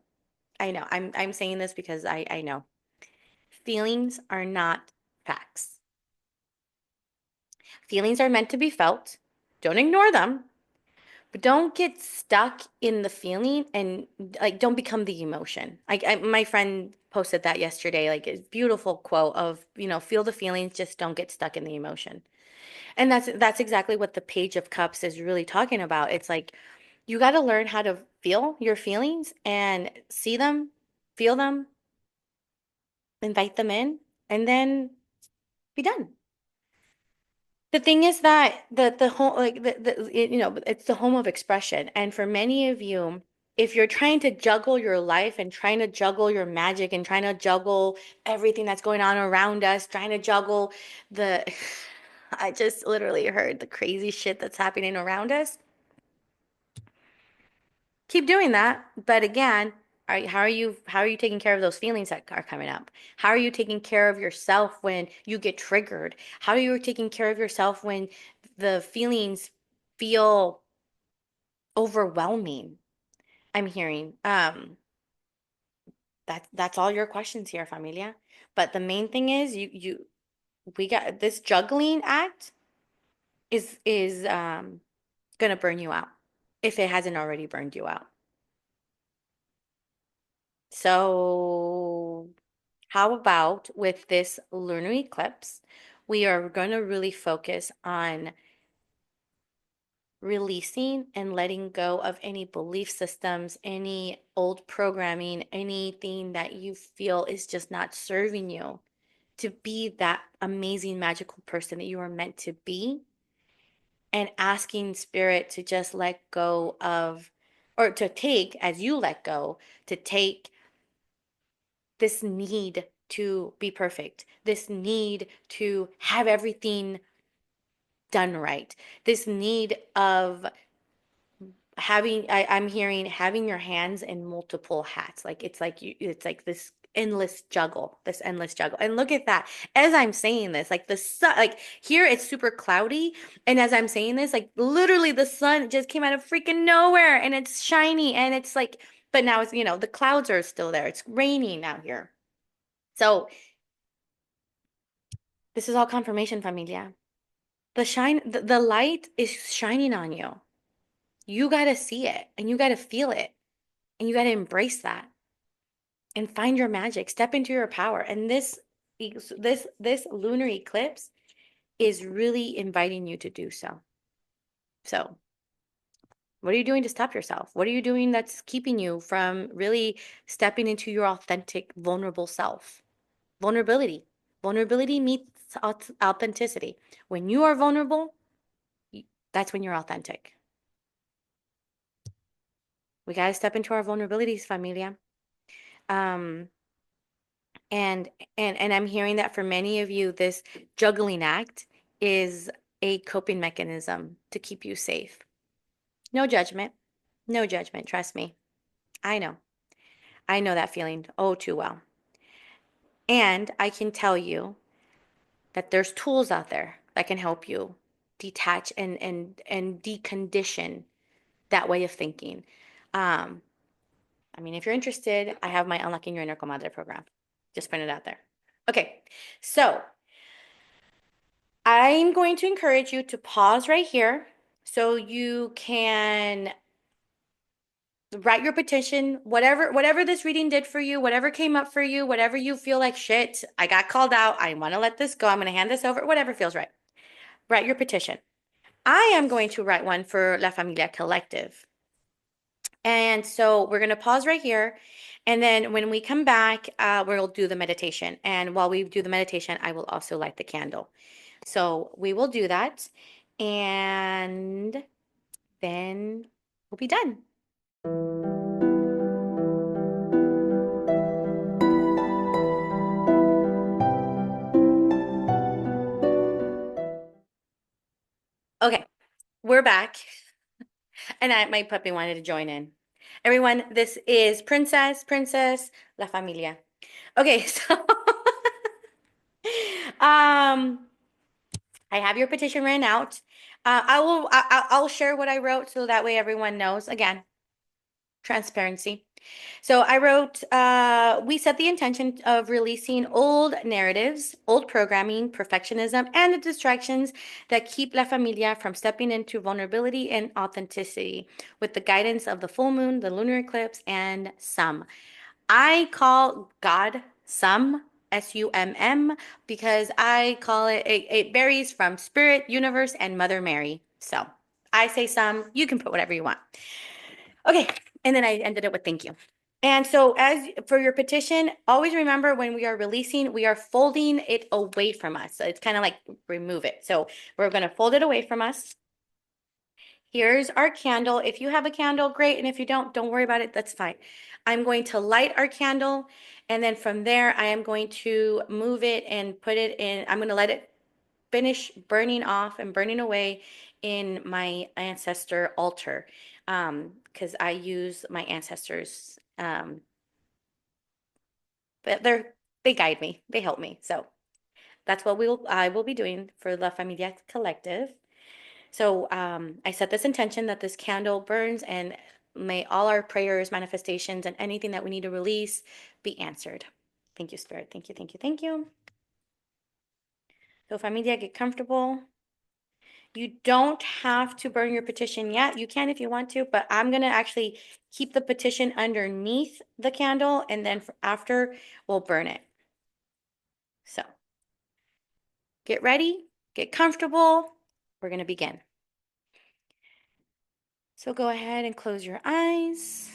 I know. I'm saying this because I know. Feelings are not facts. Feelings are meant to be felt. Don't ignore them, but don't get stuck in the feeling and like don't become the emotion. Like my friend posted that yesterday, like a beautiful quote of, feel the feelings, just don't get stuck in the emotion. And that's exactly what the Page of Cups is really talking about. It's like you got to learn how to feel your feelings and see them, feel them, invite them in, and then be done. The thing is that the home like it's the home of expression, and for many of you, if you're trying to juggle your life and trying to juggle your magic and trying to juggle everything that's going on around us, trying to juggle the, I just literally heard the crazy shit that's happening around us. Keep doing that. But again, how are you taking care of those feelings that are coming up? How are you taking care of yourself when you get triggered? How are you taking care of yourself when the feelings feel overwhelming? I'm hearing. That's all your questions here, Familia. But the main thing is we got this juggling act is gonna burn you out if it hasn't already burned you out. So how about with this lunar eclipse, we are going to really focus on releasing and letting go of any belief systems, any old programming, anything that you feel is just not serving you to be that amazing, magical person that you are meant to be, and asking spirit to just let go of, or to take, as you let go, to take this need to be perfect, this need to have everything done right, this need of I'm hearing having your hands in multiple hats. Like it's like this endless juggle. And look at that. As I'm saying this, like the sun, like here it's super cloudy. And as I'm saying this, like literally the sun just came out of freaking nowhere and it's shiny and it's like, but now it's, the clouds are still there. It's raining out here. So this is all confirmation, familia. The light is shining on you. You got to see it and you got to feel it and you got to embrace that and find your magic, step into your power. And this lunar eclipse is really inviting you to do so. So, what are you doing to stop yourself? What are you doing that's keeping you from really stepping into your authentic, vulnerable self? Vulnerability. Vulnerability meets authenticity. When you are vulnerable, that's when you're authentic. We got to step into our vulnerabilities, familia. Um, and I'm hearing that for many of you, this juggling act is a coping mechanism to keep you safe. No judgment. No judgment. Trust me. I know. I know that feeling oh too well. And I can tell you that there's tools out there that can help you detach and decondition that way of thinking. Um, I mean, if you're interested, I have my Unlocking Your Inner Comadre program. Just put it out there. Okay, so I'm going to encourage you to pause right here so you can write your petition, whatever this reading did for you, whatever came up for you, whatever you feel like shit, I got called out, I want to let this go, I'm going to hand this over, whatever feels right. Write your petition. I am going to write one for La Familia Collective. And so we're going to pause right here. And then when we come back, we'll do the meditation. And while we do the meditation, I will also light the candle. So we will do that. And then we'll be done. Okay, we're back. And my puppy wanted to join in. Everyone, this is Princess, La Familia. Okay, so I have your petition written out. I'll share what I wrote so that way everyone knows. Again, transparency. So I wrote, we set the intention of releasing old narratives, old programming, perfectionism, and the distractions that keep La Familia from stepping into vulnerability and authenticity with the guidance of the full moon, the lunar eclipse, and some. I call God some, SUMM, because I call it varies from spirit, universe, and Mother Mary. So I say some, you can put whatever you want. Okay, and then I ended it with thank you. And so as for your petition, always remember when we are releasing, we are folding it away from us. So it's kind of like remove it. So we're going to fold it away from us. Here's our candle. If you have a candle, great. And if you don't worry about it. That's fine. I'm going to light our candle. And then from there, I am going to move it and put it in. I'm going to let it finish burning off and burning away in my ancestor altar. Because I use my ancestors. But they guide me. They help me. So that's what I will be doing for La Familia Collective. So I set this intention that this candle burns, and may all our prayers, manifestations, and anything that we need to release be answered. Thank you, Spirit. Thank you, thank you, thank you. So Familia, get comfortable. You don't have to burn your petition yet. You can if you want to, but I'm going to actually keep the petition underneath the candle, and then after we'll burn it. So get ready, get comfortable. We're going to begin. So go ahead and close your eyes.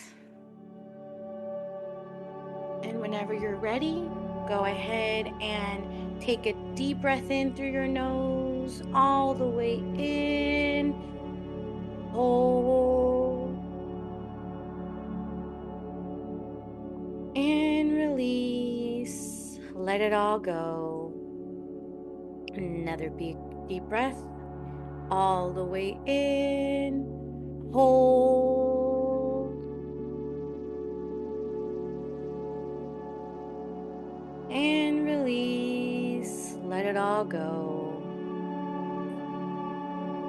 And whenever you're ready, go ahead and take a deep breath in through your nose, all the way in. Hold. And release. Let it all go. Another deep breath, all the way in. Hold. And release. Let it all go.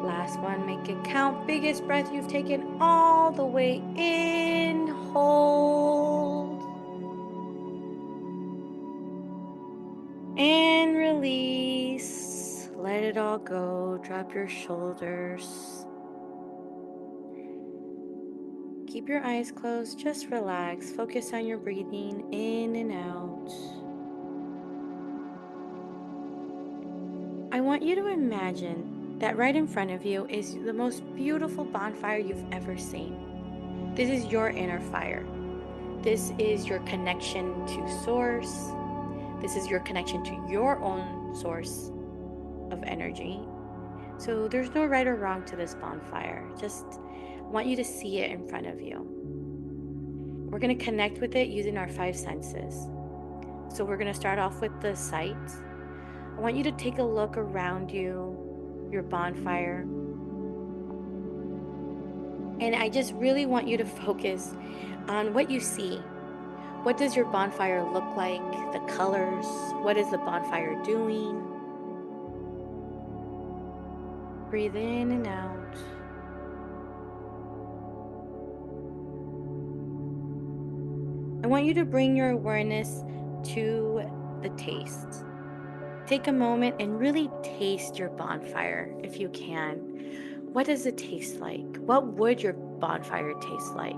Last one, make it count. Biggest breath you've taken all the way in. Hold. And release. Let it all go. Drop your shoulders. Keep your eyes closed. Just relax. Focus on your breathing in and out. I want you to imagine that right in front of you is the most beautiful bonfire you've ever seen. This is your inner fire. This is your connection to Source. This is your connection to your own source of energy. So there's no right or wrong to this bonfire. Just want you to see it in front of you. We're going to connect with it using our 5 senses. So we're going to start off with the sight. I want you to take a look around you, your bonfire. And I just really want you to focus on what you see. What does your bonfire look like? The colors? What is the bonfire doing? Breathe in and out. I want you to bring your awareness to the taste. Take a moment and really taste your bonfire if you can. What does it taste like? What would your bonfire taste like?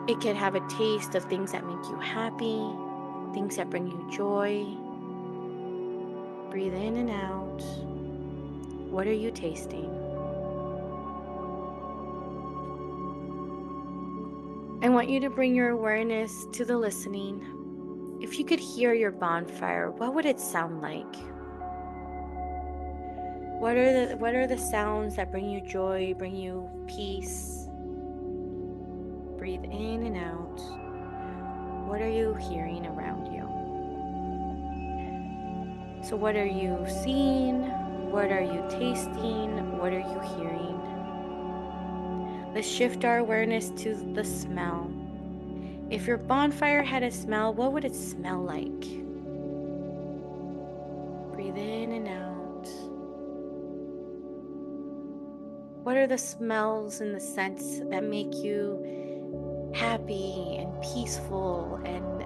It could have a taste of things that make you happy, things that bring you joy. Breathe in and out. What are you tasting? I want you to bring your awareness to the listening. If you could hear your bonfire, what would it sound like? What are the sounds that bring you joy, bring you peace? Breathe in and out. What are you hearing around you? So what are you seeing? What are you tasting? What are you hearing? Let's shift our awareness to the smell. If your bonfire had a smell, what would it smell like? Breathe in and out. What are the smells and the scents that make you happy and peaceful and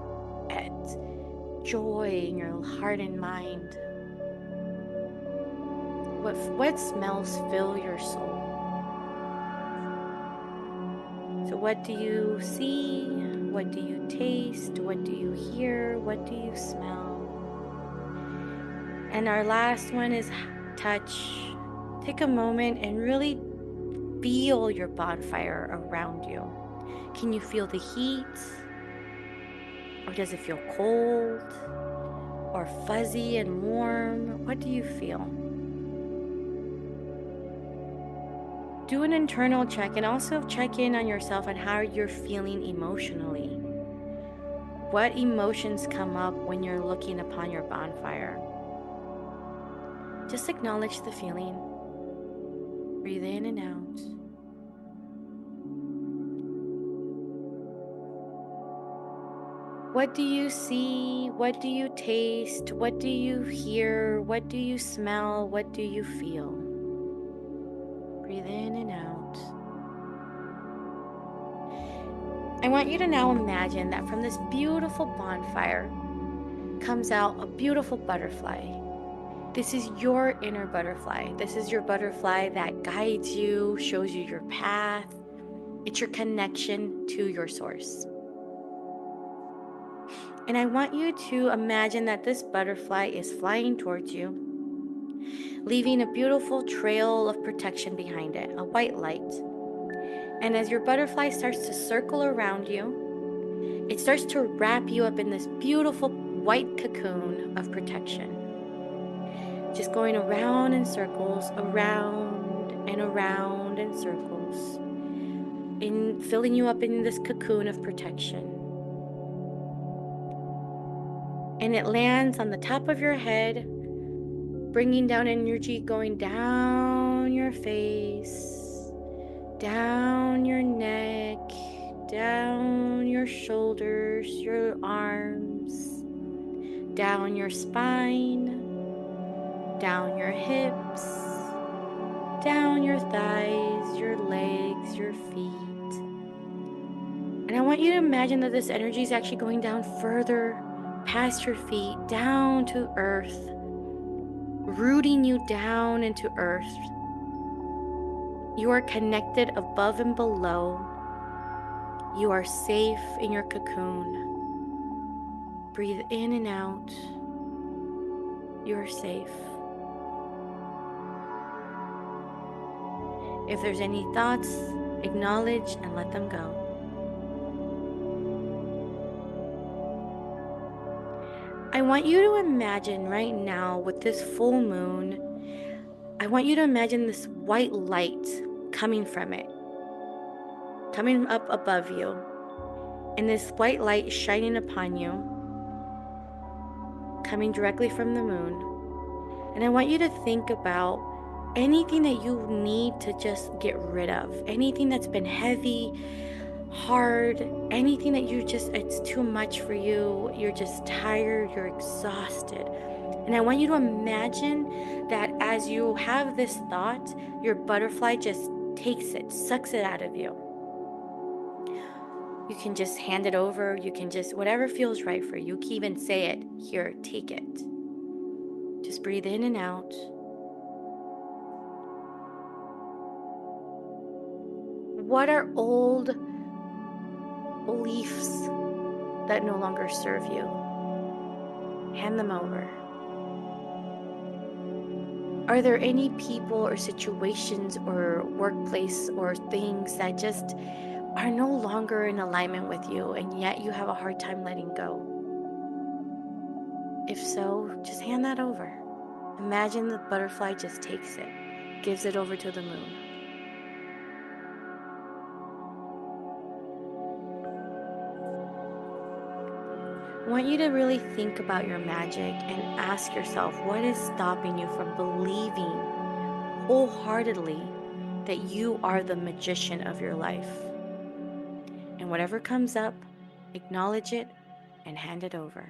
at joy in your heart and mind? What smells fill your soul? So what do you see? What do you taste? What do you hear? What do you smell? And our last one is touch. Take a moment and really feel your bonfire around you. Can you feel the heat? Or does it feel cold? Or fuzzy and warm? What do you feel? do an internal check and also check in on yourself and how you're feeling emotionally. What emotions come up when you're looking upon your bonfire? Just acknowledge the feeling. Breathe in and out. What do you see? What do you taste? What do you hear? What do you smell? What do you feel? Breathe in and out. I want you to now imagine that from this beautiful bonfire comes out a beautiful butterfly. This is your inner butterfly. This is your butterfly that guides you, shows you your path. It's your connection to your source. And I want you to imagine that this butterfly is flying towards you, leaving a beautiful trail of protection behind it, a white light. And as your butterfly starts to circle around you, it starts to wrap you up in this beautiful white cocoon of protection. Just going around in circles, around and around in circles, in filling you up in this cocoon of protection. And it lands on the top of your head, bringing down energy, going down your face, down your neck, down your shoulders, your arms, down your spine, down your hips, down your thighs, your legs, your feet. And I want you to imagine that this energy is actually going down further past your feet, down to earth, rooting you down into earth. You are connected above and below. You are safe in your cocoon. Breathe in and out. You are safe. If there's any thoughts, acknowledge and let them go. I want you to imagine right now with this full moon, I want you to imagine this white light coming from it, coming up above you, and this white light shining upon you, coming directly from the moon. And I want you to think about anything that you need to just get rid of, anything that's been heavy, hard, anything that it's too much for you, you're just tired, you're exhausted. And I want you to imagine that as you have this thought, your butterfly just takes it, sucks it out of you. You can just hand it over, you can just, whatever feels right for you. You can even say it, here, take it. Just breathe in and out. What are old beliefs that no longer serve you? Hand them over. Are there any people or situations or workplace or things that just are no longer in alignment with you and yet you have a hard time letting go? If so, just hand that over. Imagine the butterfly just takes it, gives it over to the moon. I want you to really think about your magic and ask yourself, what is stopping you from believing wholeheartedly that you are the magician of your life? And whatever comes up, acknowledge it and hand it over.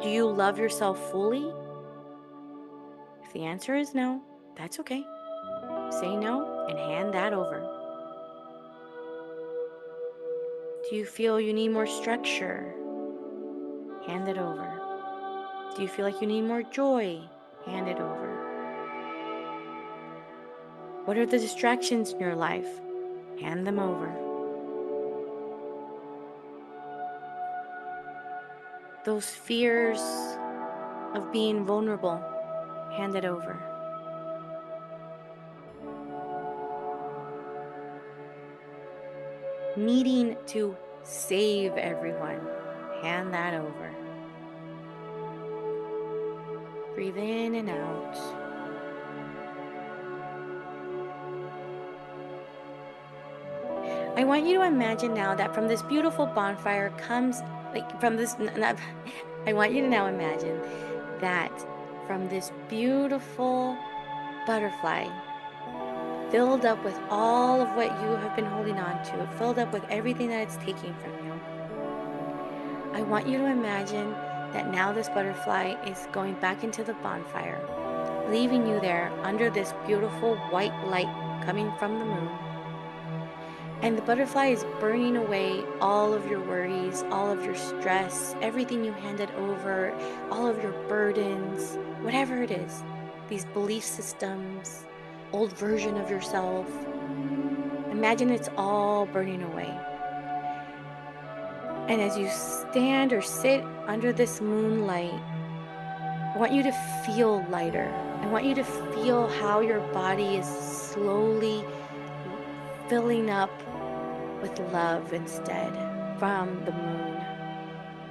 Do you love yourself fully? If the answer is no, that's okay. Say no and hand that over. Do you feel you need more structure? Hand it over. Do you feel like you need more joy? Hand it over. What are the distractions in your life? Hand them over. Those fears of being vulnerable, hand it over. Needing to save everyone, hand that over. Breathe in and out. I want you to imagine now that from this beautiful bonfire comes, I want you to now imagine that from this beautiful butterfly, filled up with all of what you have been holding on to, filled up with everything that it's taking from you, I want you to imagine that now this butterfly is going back into the bonfire, leaving you there under this beautiful white light coming from the moon. And the butterfly is burning away all of your worries, all of your stress, everything you handed over, all of your burdens, whatever it is, these belief systems, old version of yourself. Imagine it's all burning away. And as you stand or sit under this moonlight, I want you to feel lighter. I want you to feel how your body is slowly filling up with love instead from the moon,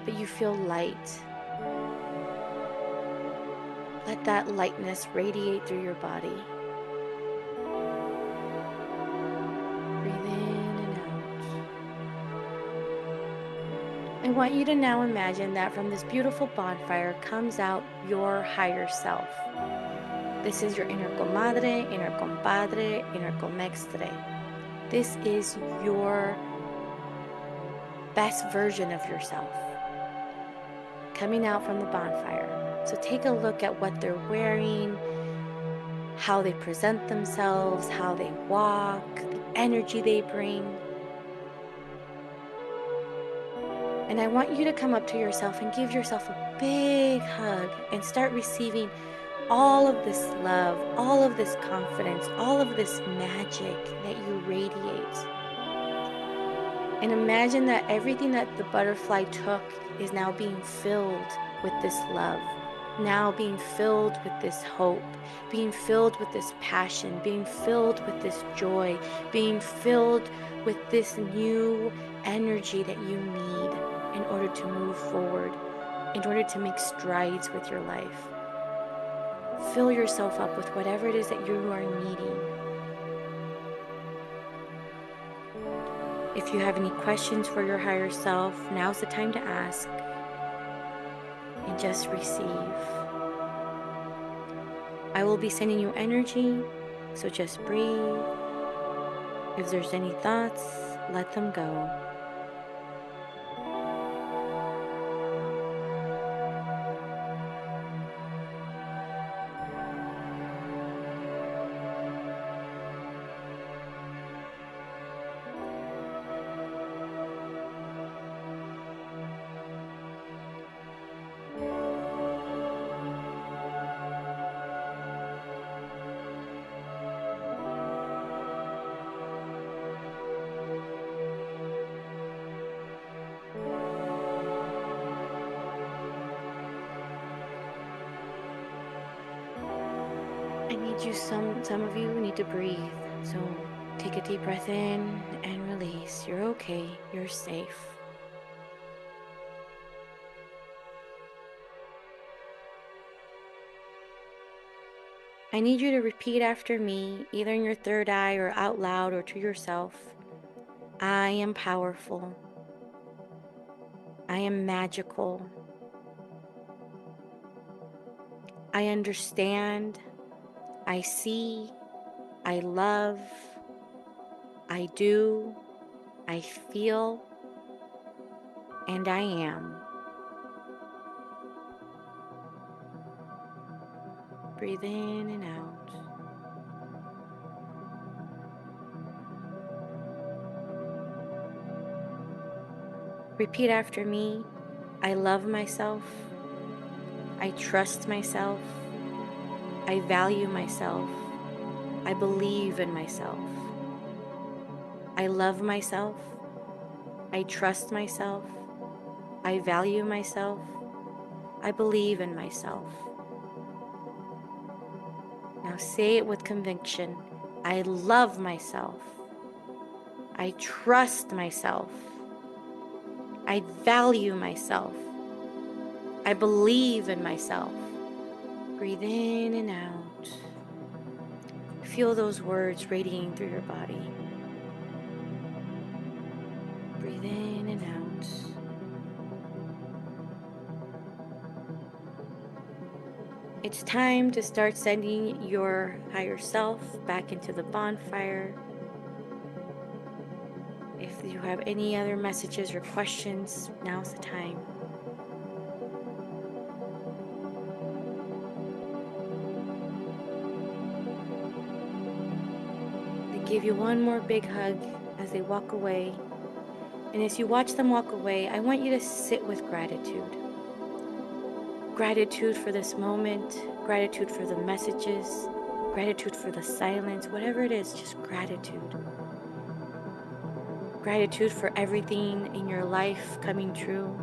but you feel light. Let that lightness radiate through your body. Breathe in and out. I want you to now imagine that from this beautiful bonfire comes out your higher self. This is your inner comadre, inner compadre, inner comextre. This is your best version of yourself coming out from the bonfire. So take a look at what they're wearing, how they present themselves, how they walk, the energy they bring. And I want you to come up to yourself and give yourself a big hug and start receiving all of this love, all of this confidence, all of this magic that you radiate. And imagine that everything that the butterfly took is now being filled with this love, now being filled with this hope, being filled with this passion, being filled with this joy, being filled with this new energy that you need in order to move forward, in order to make strides with your life. Fill yourself up with whatever it is that you are needing. If you have any questions for your higher self, now's the time to ask and just receive. I will be sending you energy, so just breathe. If there's any thoughts, let them go. I need you, some of you need to breathe. So take a deep breath in and release. You're okay. You're safe. I need you to repeat after me, either in your third eye or out loud or to yourself. I am powerful. I am magical. I understand. I see. I love. I do. I feel. And I am. Breathe in and out. Repeat after me. I love myself. I trust myself. I value myself. I believe in myself. I love myself. I trust myself. I value myself. I believe in myself. Now say it with conviction. I love myself. I trust myself. I value myself. I believe in myself. Breathe in and out. Feel those words radiating through your body. Breathe in and out. It's time to start sending your higher self back into the bonfire. If you have any other messages or questions, now's the time. They give you one more big hug as they walk away. And as you watch them walk away, I want you to sit with gratitude. Gratitude for this moment, gratitude for the messages, gratitude for the silence, whatever it is, just gratitude. Gratitude for everything in your life coming true.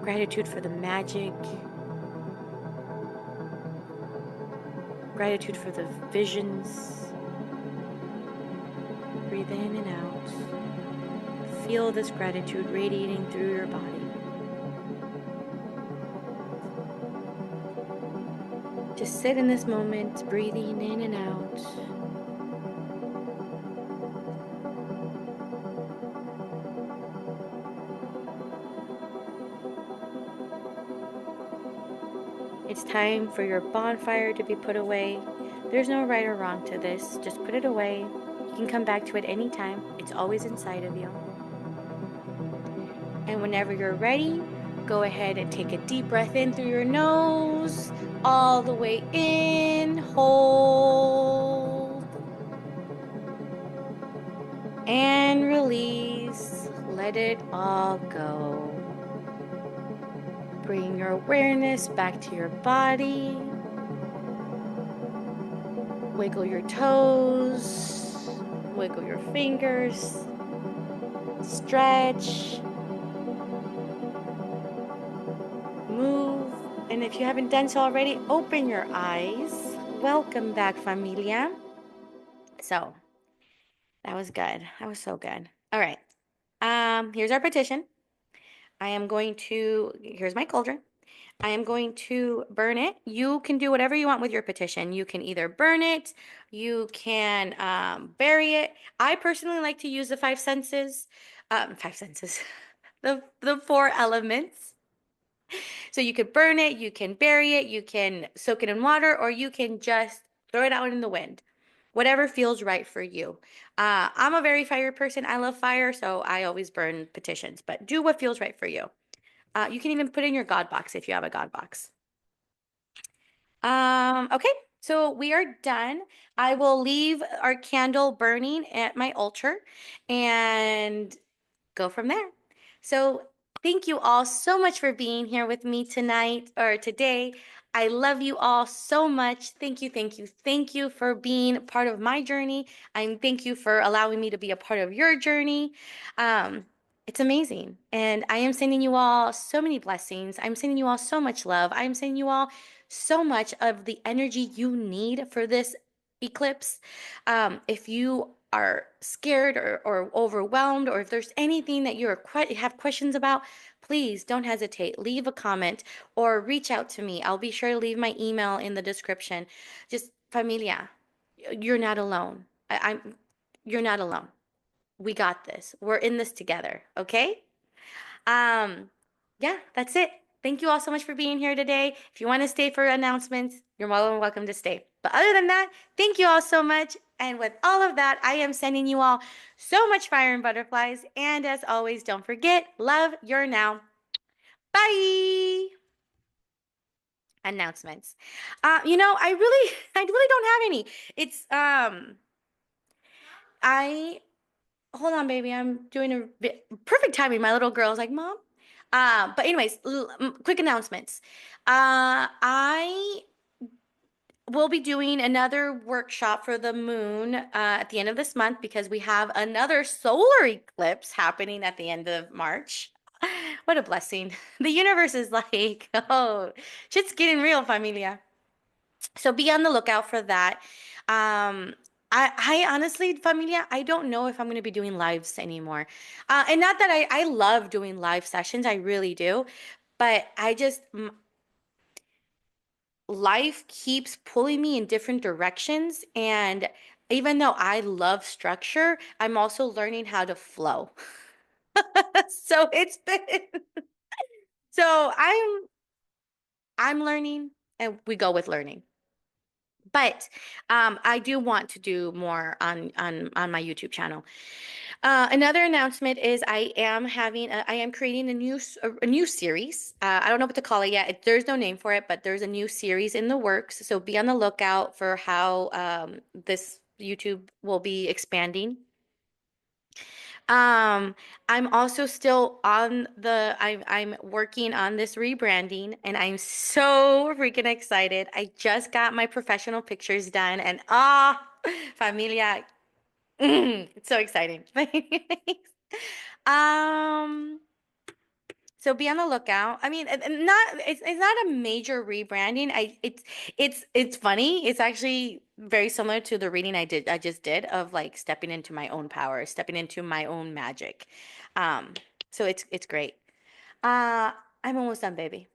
Gratitude for the magic. Gratitude for the visions. Breathe in and out. Feel this gratitude radiating through your body. Just sit in this moment, breathing in and out. It's time for your bonfire to be put away. There's no right or wrong to this. Just put it away. You can come back to it anytime. It's always inside of you. And whenever you're ready, go ahead and take a deep breath in through your nose, all the way in, hold, and release. Let it all go. Bring your awareness back to your body. Wiggle your toes, wiggle your fingers, stretch, move, and if you haven't done so already, open your eyes. Welcome back, Familia. So, that was good. That was so good. All right. Here's our petition. Here's my cauldron. I am going to burn it. You can do whatever you want with your petition. You can either burn it, you can bury it. I personally like to use the five senses, the four elements. So you could burn it, you can bury it, you can soak it in water, or you can just throw it out in the wind. Whatever feels right for you. I'm a very fire person. I love fire, so I always burn petitions, but do what feels right for you. You can even put in your God box if you have a God box. Okay, so we are done. I will leave our candle burning at my altar and go from there. So thank you all so much for being here with me tonight or today. I love you all so much. Thank you, thank you, thank you for being part of my journey. And thank you for allowing me to be a part of your journey. It's amazing. And I am sending you all so many blessings. I'm sending you all so much love. I'm sending you all so much of the energy you need for this eclipse. If you are scared or overwhelmed, or if there's anything that you have questions about, please don't hesitate. Leave a comment or reach out to me. I'll be sure to leave my email in the description. Just Familia, you're not alone. You're not alone. We got this. We're in this together, okay? Um, yeah, that's it. Thank you all so much for being here today. If you want to stay for announcements, you're more than welcome to stay. But other than that, thank you all so much. And with all of that, I am sending you all so much fire and butterflies. And as always, don't forget, love your now. Bye. Announcements. I really don't have any. It's I hold on, baby. I'm doing a perfect timing. My little girl's like, Mom. But anyways, quick announcements. I will be doing another workshop for the moon at the end of this month because we have another solar eclipse happening at the end of March. What a blessing. The universe is like, oh, shit's getting real, familia. So be on the lookout for that. Um, I honestly, familia, I don't know if I'm going to be doing lives anymore. And not that I love doing live sessions, I really do. But life keeps pulling me in different directions. And even though I love structure, I'm also learning how to flow. So it's been so I'm learning and we go with learning. But I do want to do more on my YouTube channel. Another announcement is I am creating a new series. I don't know what to call it yet. There's no name for it, but there's a new series in the works. So be on the lookout for how this YouTube will be expanding. Um, I'm also still I'm working on this rebranding and I'm so freaking excited. I just got my professional pictures done and Familia, it's so exciting. Um, so be on the lookout. I mean, it's not a major rebranding. It's funny. It's actually very similar to the reading I just did of like stepping into my own power, stepping into my own magic. Um, so it's great. Uh, I'm almost done, baby.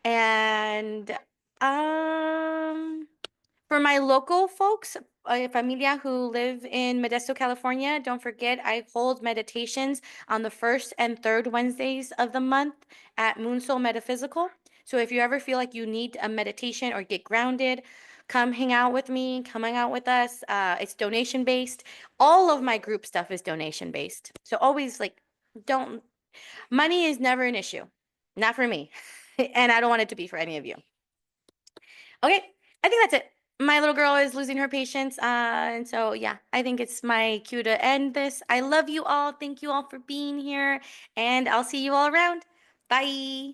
And um for my local folks, Familia who live in Modesto, California, don't forget I hold meditations on the first and third Wednesdays of the month at Moon Soul Metaphysical. So if you ever feel like you need a meditation or get grounded, come hang out with me, come hang out with us. It's donation based. All of my group stuff is donation based. So always like, don't, money is never an issue. Not for me. And I don't want it to be for any of you. Okay, I think that's it. My little girl is losing her patience. And so, yeah, I think it's my cue to end this. I love you all. Thank you all for being here. And I'll see you all around. Bye.